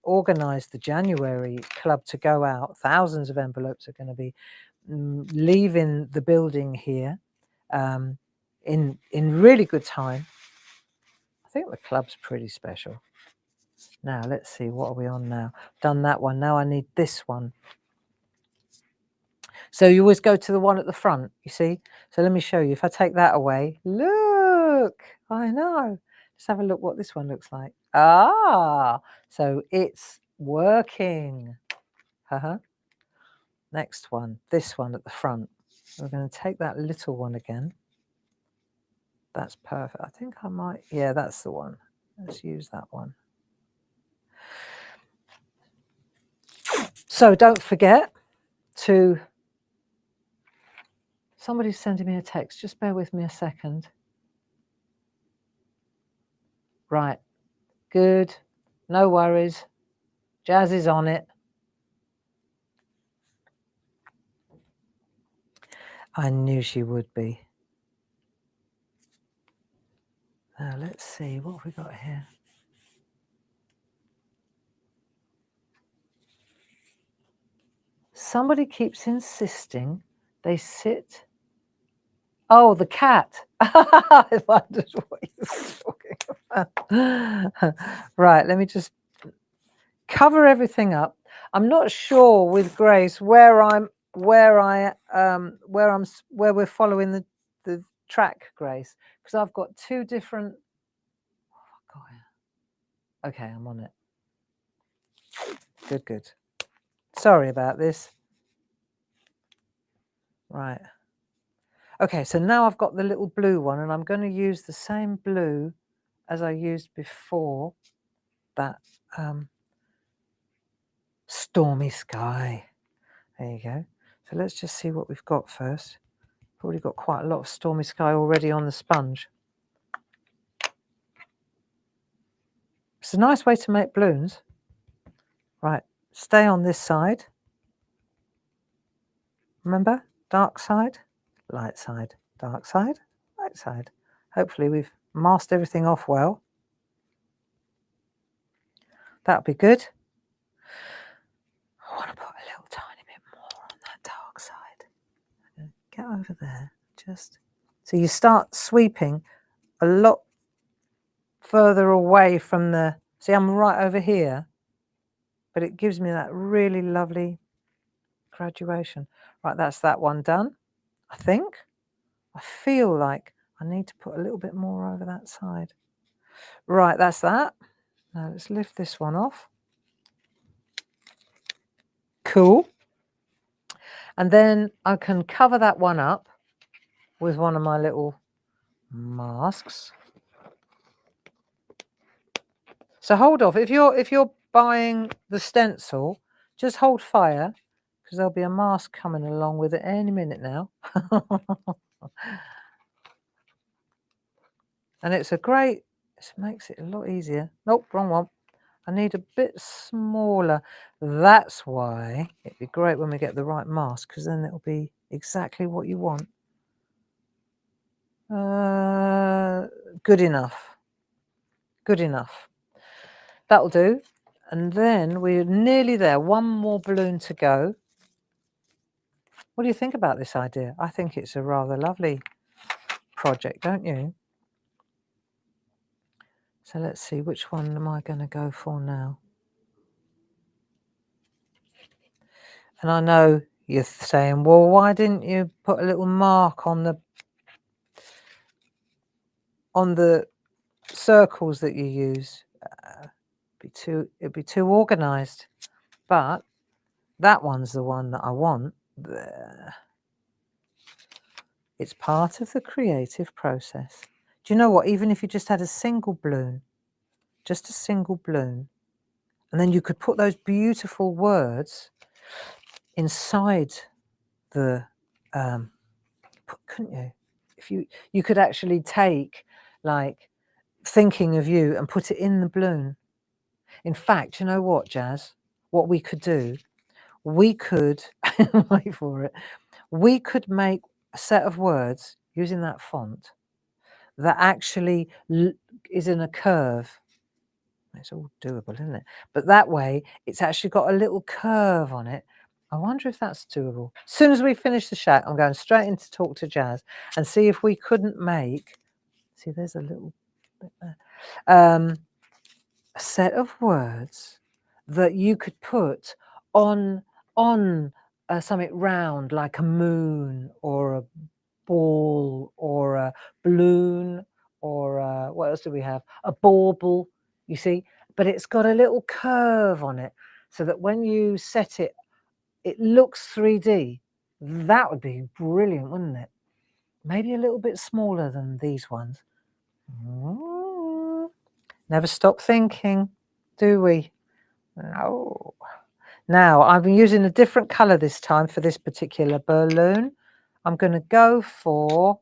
organised the January club to go out. Thousands of envelopes are going to be leaving the building here in really good time. I think the club's pretty special. Now let's see, what are we on now? Done that one. Now I need this one. So you always go to the one at the front, you see? So let me show you. If I take that away, look, I know. Let's have a look what this one looks like. Ah, so it's working. Next one, this one at the front. We're going to take that little one again. That's perfect. I think I might, yeah, that's the one. Let's use that one. So don't forget to, somebody's sending me a text. Just bear with me a second. Right. Good. No worries. Jazz is on it. I knew she would be. Now let's see, what have we got here? Somebody keeps insisting they sit. Oh, the cat. I wondered what you were talking about. Right, let me just cover everything up. I'm not sure with Grace where we're following the track, Grace, because I've got two different. Oh, God. Okay, I'm on it. Good. Sorry about this. Right. Okay, so now I've got the little blue one, and I'm going to use the same blue as I used before, that stormy sky. There you go. So let's just see what we've got first. Probably got quite a lot of stormy sky already on the sponge. It's a nice way to make balloons. Right, stay on this side. Remember, dark side, light side, dark side, light side. Hopefully we've masked everything off well. That'll be good. I want to put a little tiny bit more on that dark side. Get over there, just so you start sweeping a lot further away from the, see, I'm right over here, but it gives me that really lovely graduation. Right, that's that one done, I think. I feel like I need to put a little bit more over that side. Right, that's that. Now let's lift this one off. Cool. And then I can cover that one up with one of my little masks. So hold off. If you're buying the stencil, just hold fire, because there'll be a mask coming along with it any minute now. And it's a great, it makes it a lot easier. Nope, wrong one. I need a bit smaller. That's why it'd be great when we get the right mask, because then it'll be exactly what you want. Good enough. Good enough. That'll do. And then we're nearly there. One more balloon to go. What do you think about this idea? I think it's a rather lovely project, don't you? So let's see, which one am I going to go for now? And I know you're saying, well, why didn't you put a little mark on the circles that you use? It'd be too organized. But that one's the one that I want. There. It's part of the creative process. Do you know what? Even if you just had a single balloon, just a single balloon, and then you could put those beautiful words inside the, couldn't you? If you could actually take, like, thinking of you and put it in the balloon. In fact, you know what, Jazz? What we could do, we could, wait for it, we could make a set of words using that font that actually is in a curve. It's all doable, isn't it? But that way, it's actually got a little curve on it. I wonder if that's doable. As soon as we finish the shack, I'm going straight in to talk to Jazz and see if we couldn't make, see, there's a little bit there, a set of words that you could put on something round, like a moon or a ball or a balloon or what else do we have? A bauble, you see? But it's got a little curve on it so that when you set it, it looks 3D. That would be brilliant, wouldn't it? Maybe a little bit smaller than these ones. Never stop thinking, do we? No. Now, I'm using a different colour this time for this particular balloon. I'm going to go for,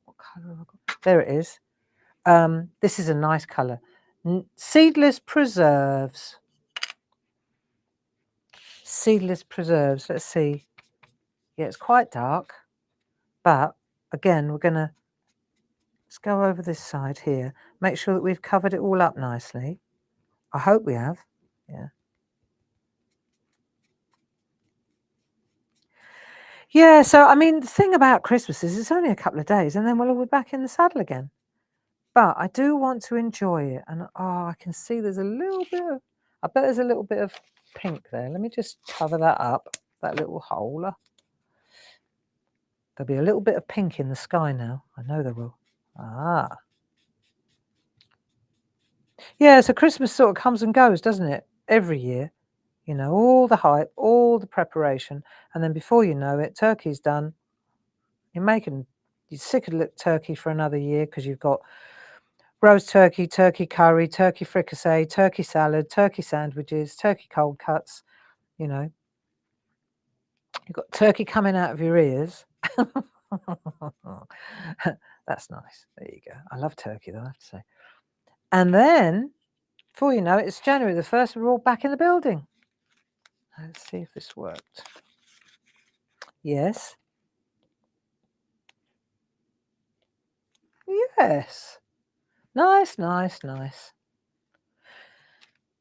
what colour have I got? There it is. This is a nice colour. Seedless Preserves. Seedless Preserves. Let's see. Yeah, it's quite dark. But, again, let's go over this side here. Make sure that we've covered it all up nicely. I hope we have. Yeah. Yeah, so, I mean, the thing about Christmas is it's only a couple of days and then we'll all be back in the saddle again. But I do want to enjoy it. And, I can see there's a little bit of, I bet there's a little bit of pink there. Let me just cover that up, that little hole. There'll be a little bit of pink in the sky now. I know there will. Ah. Yeah, so Christmas sort of comes and goes, doesn't it? Every year. You know, all the hype, all the preparation. And then before you know it, turkey's done. You're sick of turkey for another year because you've got roast turkey, turkey curry, turkey fricassee, turkey salad, turkey sandwiches, turkey cold cuts, you know. You've got turkey coming out of your ears. That's nice. There you go. I love turkey, though, I have to say. And then, before you know it, it's January the 1st. We're all back in the building. Let's see if this worked. Yes. Yes. Nice, nice, nice.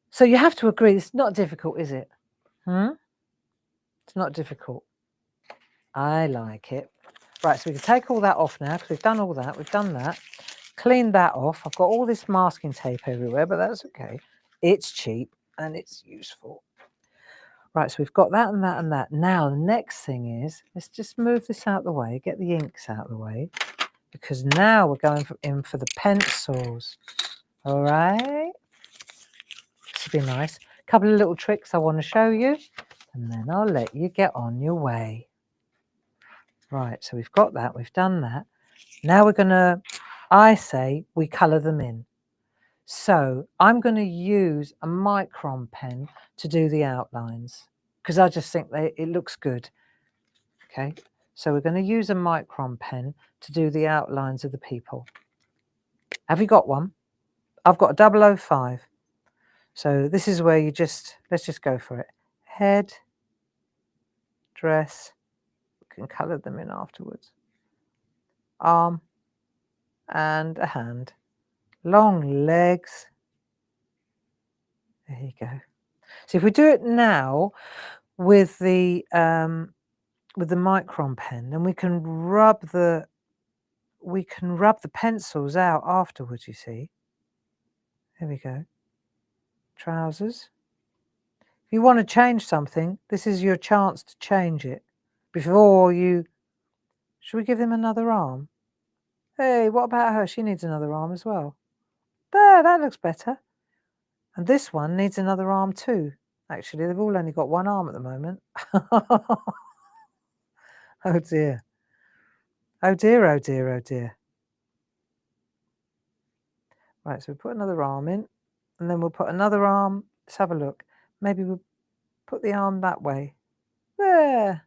So you have to agree, it's not difficult, is it? It's not difficult. I like it. Right, so we can take all that off now because we've done all that. We've done that. Cleaned that off. I've got all this masking tape everywhere, but that's okay. It's cheap and it's useful. Right, so we've got that and that and that. Now, the next thing is, let's just move this out of the way, get the inks out of the way, because now we're going in for the pencils. All right? This will be nice. A couple of little tricks I want to show you, and then I'll let you get on your way. Right, so we've got that, we've done that. Now we're going to, I say, we colour them in. So I'm going to use a micron pen to do the outlines because I just think it looks good. Okay, so we're going to use a micron pen to do the outlines of the people. Have you got one? I've got a 005. So this is where let's just go for it. Head, dress, we can colour them in afterwards. Arm and a hand. Long legs. There you go. So if we do it now with the micron pen, then we can rub the pencils out afterwards, you see. There we go. Trousers. If you want to change something, this is your chance to change it before you. Should we give him another arm? Hey, what about her? She needs another arm as well. There, that looks better. And this one needs another arm too. Actually, they've all only got one arm at the moment. Oh dear. Oh dear, oh dear, oh dear. Right, so we put another arm in, and then we'll put another arm. Let's have a look. Maybe we'll put the arm that way. There.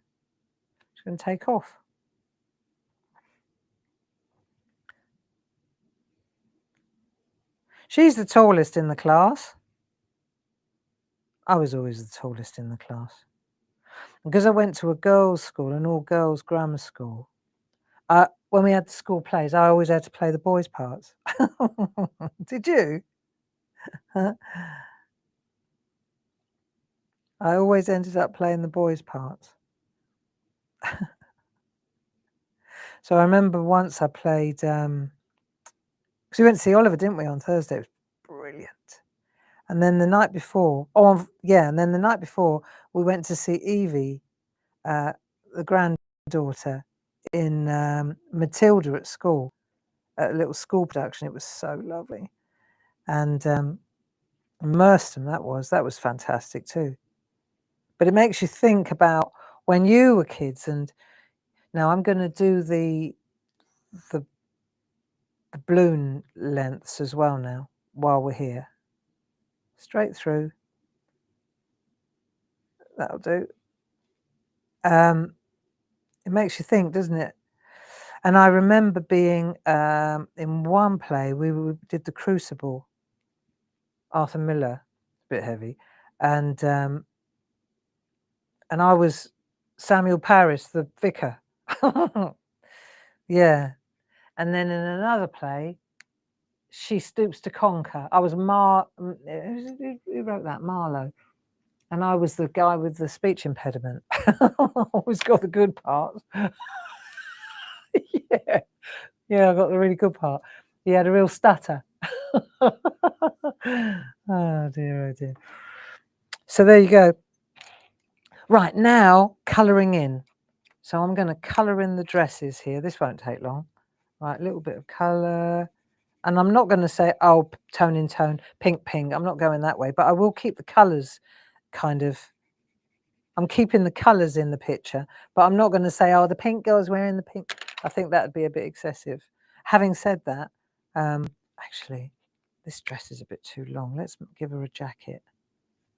It's going to take off. She's the tallest in the class. I was always the tallest in the class. Because I went to a girls' school, an all-girls grammar school, when we had the school plays, I always had to play the boys' parts. Did you? I always ended up playing the boys' parts. So I remember once I played, because we went to see Oliver, didn't we, on Thursday? It was brilliant. And then the night before, and then the night before, we went to see Evie, the granddaughter, in Matilda at school, at a little school production. It was so lovely. And Merstham, that was fantastic too. But it makes you think about when you were kids. And now I'm going to do the balloon lengths as well now while we're here. Straight through. That'll do. It makes you think, doesn't it? And I remember being in one play, we did The Crucible, Arthur Miller, a bit heavy, and I was Samuel Parris, the vicar. Yeah. And then in another play, She Stoops to Conquer, I was who wrote that? Marlowe. And I was the guy with the speech impediment. Always got the good parts. Yeah, I got the really good part. He had a real stutter. Oh dear, oh dear. So there you go. Right, now colouring in. So I'm going to colour in the dresses here. This won't take long. Right, a little bit of colour. And I'm not going to say, oh, tone in tone, pink, pink. I'm not going that way. But I will keep the colours kind of... I'm keeping the colours in the picture. But I'm not going to say, oh, the pink girl's wearing the pink. I think that would be a bit excessive. Having said that, actually, this dress is a bit too long. Let's give her a jacket.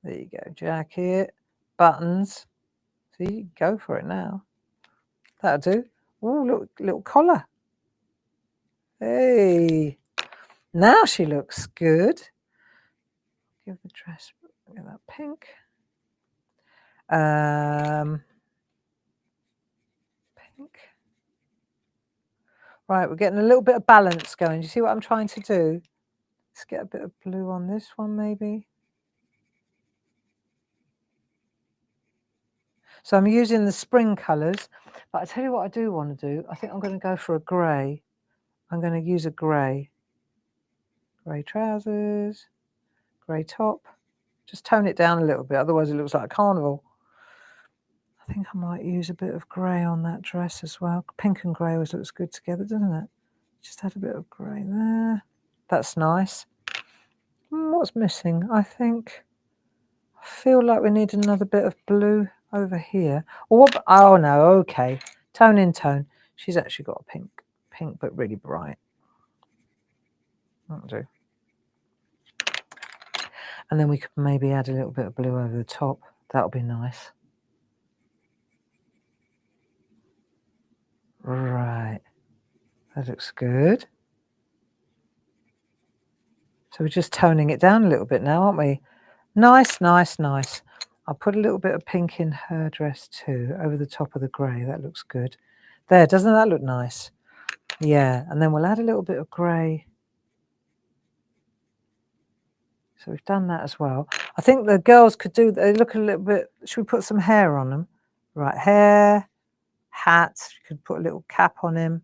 There you go. Jacket, buttons. See, go for it now. That'll do. Oh, look, little collar. Hey, now she looks good. Give the dress, get that pink. Pink. Right, we're getting a little bit of balance going. Do you see what I'm trying to do? Let's get a bit of blue on this one, maybe. So I'm using the spring colours, but I tell you what I do want to do. I think I'm going to go for a grey. I'm going to use a grey. Grey trousers, grey top. Just tone it down a little bit, otherwise it looks like a carnival. I think I might use a bit of grey on that dress as well. Pink and grey always looks good together, doesn't it? Just add a bit of grey there. That's nice. What's missing? I feel like we need another bit of blue over here. Or what? Oh no, okay. Tone in tone. She's actually got a pink, but really bright. That'll do. And then we could maybe add a little bit of blue over the top. That'll be nice. Right. That looks good. So we're just toning it down a little bit now, aren't we? Nice, nice, nice. I'll put a little bit of pink in her dress too, over the top of the grey. That looks good. There, doesn't that look nice? Yeah, and then we'll add a little bit of grey. So we've done that as well. I think the girls could do, they look a little bit, should we put some hair on them? Right, hair, hat, you could put a little cap on him.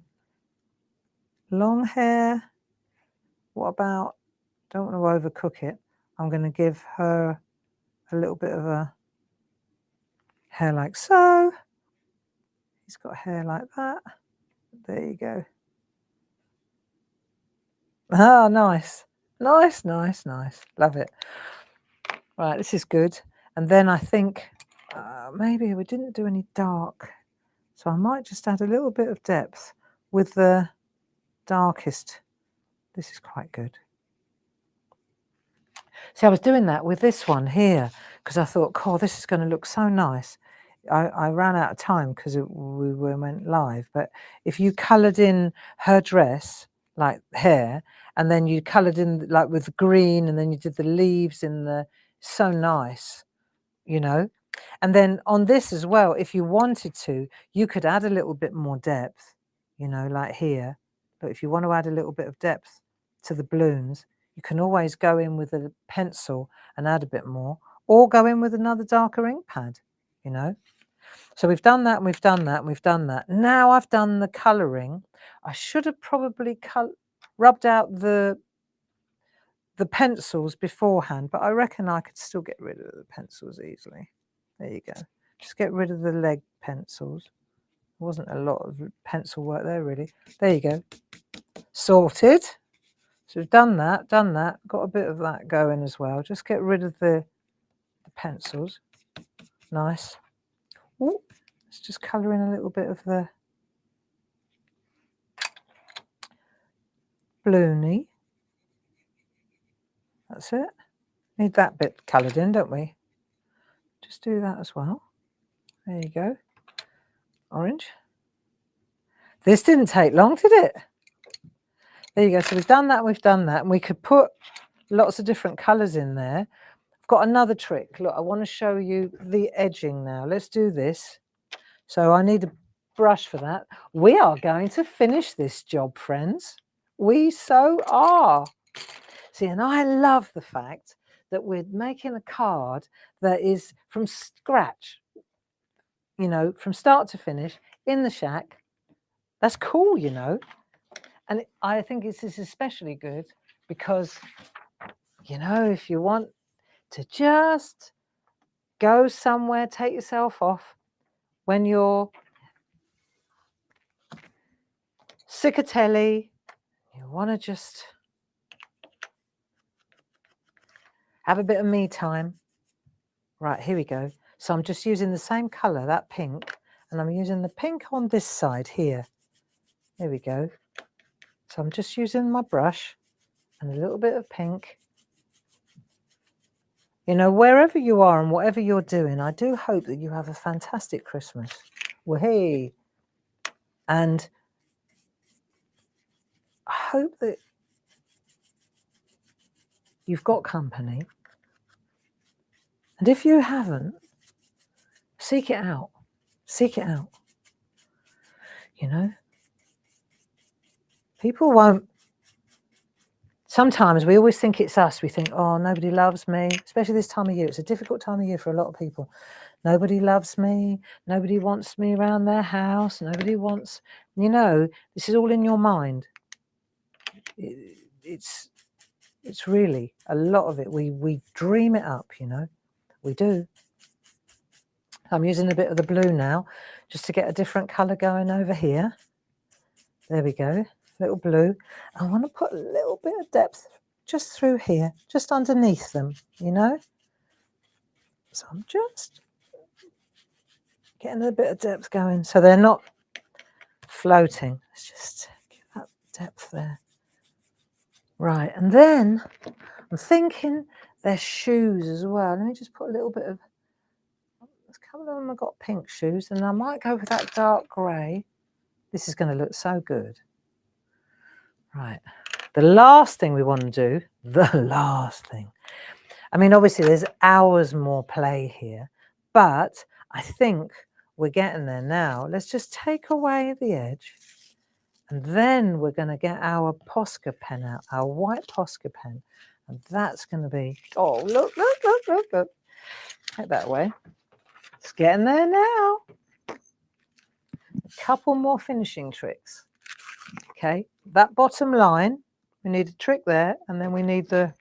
Long hair. What about, don't want to overcook it. I'm going to give her a little bit of a hair like so. He's got hair like that. There you go. Ah, nice. Nice, nice, nice. Love it. Right, this is good. And then I think maybe we didn't do any dark. So I might just add a little bit of depth with the darkest. This is quite good. See, I was doing that with this one here because I thought, oh, this is going to look so nice. I ran out of time because we went live. But if you coloured in her dress, like hair, and then you coloured in like with green, and then you did the leaves in the, so nice, you know. And then on this as well, if you wanted to, you could add a little bit more depth. you know, like here. But if you want to add a little bit of depth to the balloons, you can always go in with a pencil and add a bit more, or go in with another darker ink pad, you know. So we've done that, and we've done that, and we've done that. Now I've done the colouring. I should have probably rubbed out the pencils beforehand, but I reckon I could still get rid of the pencils easily. There you go. Just get rid of the leg pencils. There wasn't a lot of pencil work there, really. There you go. Sorted. So we've done that, got a bit of that going as well. Just get rid of the pencils. Nice. Ooh, let's just colour in a little bit of the balloony. That's it. Need that bit coloured in, don't we? Just do that as well. There you go. Orange. This didn't take long, did it? There you go. So we've done that, and we could put lots of different colours in there. I've got another trick. Look, I want to show you the edging now. Let's do this. So I need a brush for that. We are going to finish this job, friends. We so are. See, and I love the fact that we're making a card that is from scratch, you know, from start to finish in the shack. That's cool, you know. And I think this is especially good because, you know, if you want to just go somewhere, take yourself off when you're sick of telly, you want to just have a bit of me time. Right, here we go. So I'm just using the same colour, that pink, and I'm using the pink on this side here. There we go. So I'm just using my brush and a little bit of pink. You know, wherever you are and whatever you're doing, I do hope that you have a fantastic Christmas. Wahey! And I hope that you've got company. And if you haven't, seek it out. Seek it out. You know? People won't. Sometimes we always think it's us. We think, oh, nobody loves me, especially this time of year. It's a difficult time of year for a lot of people. Nobody loves me. Nobody wants me around their house. Nobody wants, you know, this is all in your mind. It's really a lot of it. We dream it up, you know, we do. I'm using a bit of the blue now just to get a different colour going over here. There we go, little blue. I want to put a little bit of depth just through here, just underneath them, you know. So I'm just getting a bit of depth going so they're not floating. Let's just get that depth there. Right, and then I'm thinking their shoes as well. Let me just put a little bit of, a couple of them have got pink shoes, and I might go with that dark grey. This is going to look so good. Right, the last thing we want to do, the last thing. I mean, obviously there's hours more play here, but I think we're getting there now. Let's just take away the edge, and then we're going to get our Posca pen out, our white Posca pen, and that's going to be, oh, look. Take that away. It's getting there now. A couple more finishing tricks. Okay, that bottom line, we need a trick there, and then we need the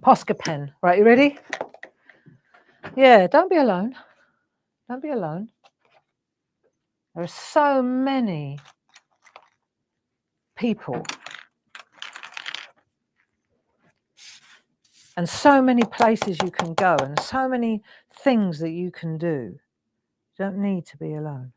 Posca pen. Right, you ready? Yeah, don't be alone. Don't be alone. There are so many people and so many places you can go and so many things that you can do. You don't need to be alone.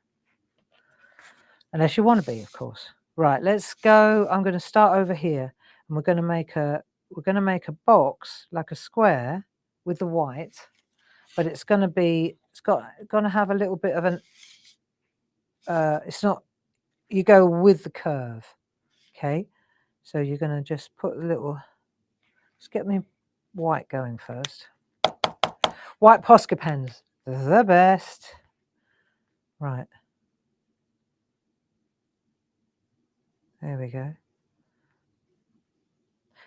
Unless you want to be, of course. Right, let's go. I'm going to start over here, and we're going to make a box, like a square, with the white, but it's going to have a little bit of an it's not, you go with the curve. Okay, so you're going to just put a little, let's get me white going first. White Posca pens, the best. Right, There we go.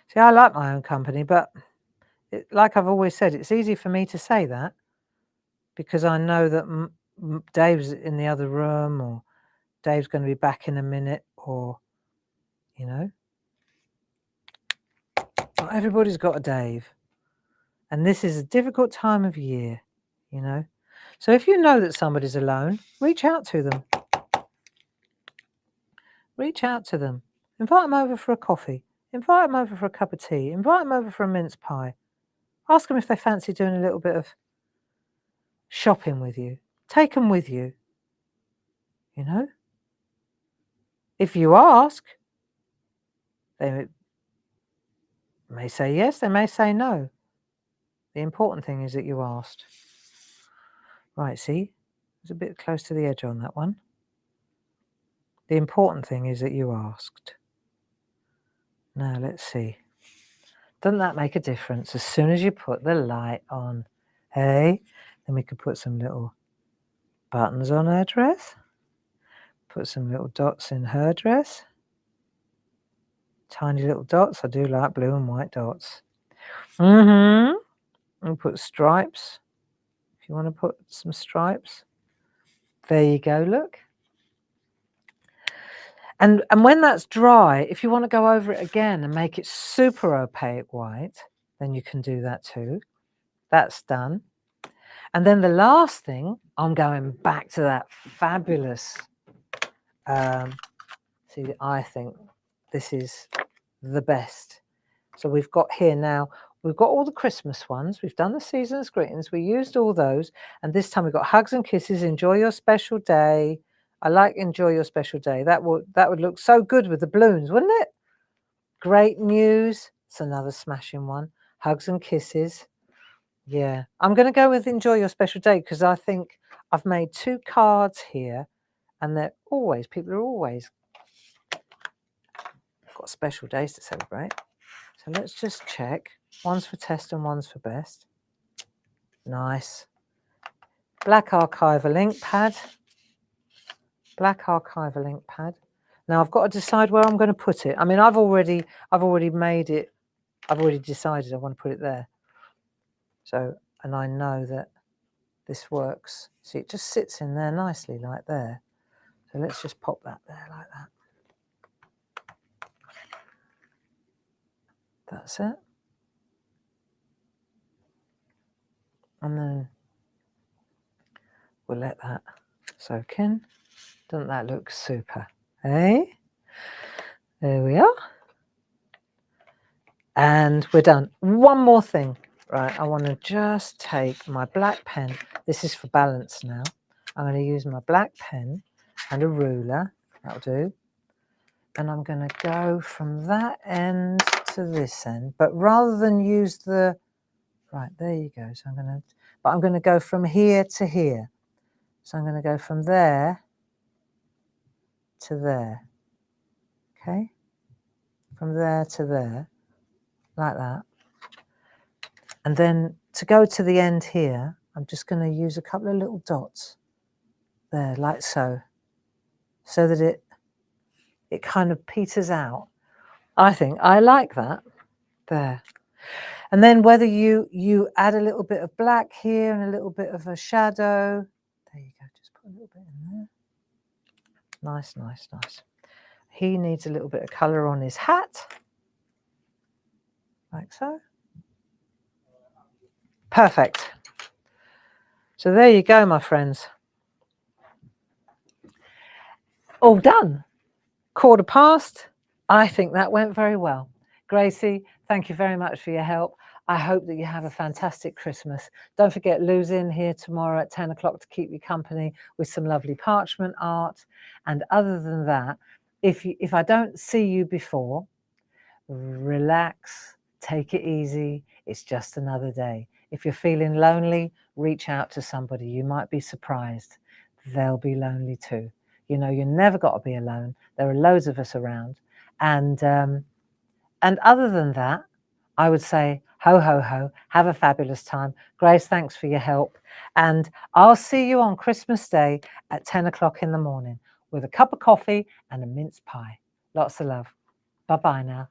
See, I like my own company, but like I've always said, it's easy for me to say that because I know that Dave's in the other room, or Dave's going to be back in a minute, or, you know. Not everybody's got a Dave. And this is a difficult time of year, you know. So if you know that somebody's alone, reach out to them. Reach out to them. Invite them over for a coffee. Invite them over for a cup of tea. Invite them over for a mince pie. Ask them if they fancy doing a little bit of shopping with you. Take them with you, you know. If you ask, they may say yes, they may say no. The important thing is that you asked. Right, see? It's a bit close to the edge on that one. The important thing is that you asked. Now, let's see. Doesn't that make a difference? As soon as you put the light on, hey? Then we could put some little buttons on her dress. Put some little dots in her dress. Tiny little dots. I do like blue and white dots. And put stripes. If you want to put some stripes. There you go, look. And when that's dry, if you want to go over it again and make it super opaque white, then you can do that too. That's done. And then the last thing, I'm going back to that fabulous, see, I think this is the best. So we've got here now, we've got all the Christmas ones. We've done the season's greetings. We used all those. And this time we've got hugs and kisses. Enjoy your special day. I like enjoy your special day. That would look so good with the balloons, wouldn't it? Great news. It's another smashing one. Hugs and kisses. Yeah. I'm going to go with enjoy your special day because I think I've made 2 cards here and people are always got special days to celebrate. So let's just check. One's for test and one's for best. Nice. Black archival ink pad. Black archival ink pad. Now I've got to decide where I'm going to put it. I mean, I've already made it. I've already decided I want to put it there. So, and I know that this works. See, it just sits in there nicely like there. So let's just pop that there like that. That's it. And then we'll let that soak in. Doesn't that look super? Eh? There we are. And we're done. One more thing. Right, I want to just take my black pen. This is for balance now. I'm going to use my black pen and a ruler. That'll do. And I'm going to go from that end to this end. But rather than use the... Right, there you go. So I'm going to go from here to here. So I'm going to go from there to there. Okay? From there to there. Like that. And then to go to the end here, I'm just going to use a couple of little dots there, like so, so that it kind of peters out. I think I like that there. And then whether you add a little bit of black here and a little bit of a shadow, there you go, just put a little bit in there. Nice, nice, nice. He needs a little bit of colour on his hat, like so. Perfect. So there you go, my friends. All done. 1:15. I think that went very well. Gracie, thank you very much for your help. I hope that you have a fantastic Christmas. Don't forget, Lou's in here tomorrow at 10 o'clock to keep you company with some lovely parchment art. And other than that, if I don't see you before, relax, take it easy. It's just another day. If you're feeling lonely, reach out to somebody. You might be surprised. They'll be lonely too. You know, you never got to be alone. There are loads of us around. And other than that, I would say, ho, ho, ho, have a fabulous time. Grace, thanks for your help. And I'll see you on Christmas Day at 10 o'clock in the morning with a cup of coffee and a mince pie. Lots of love. Bye-bye now.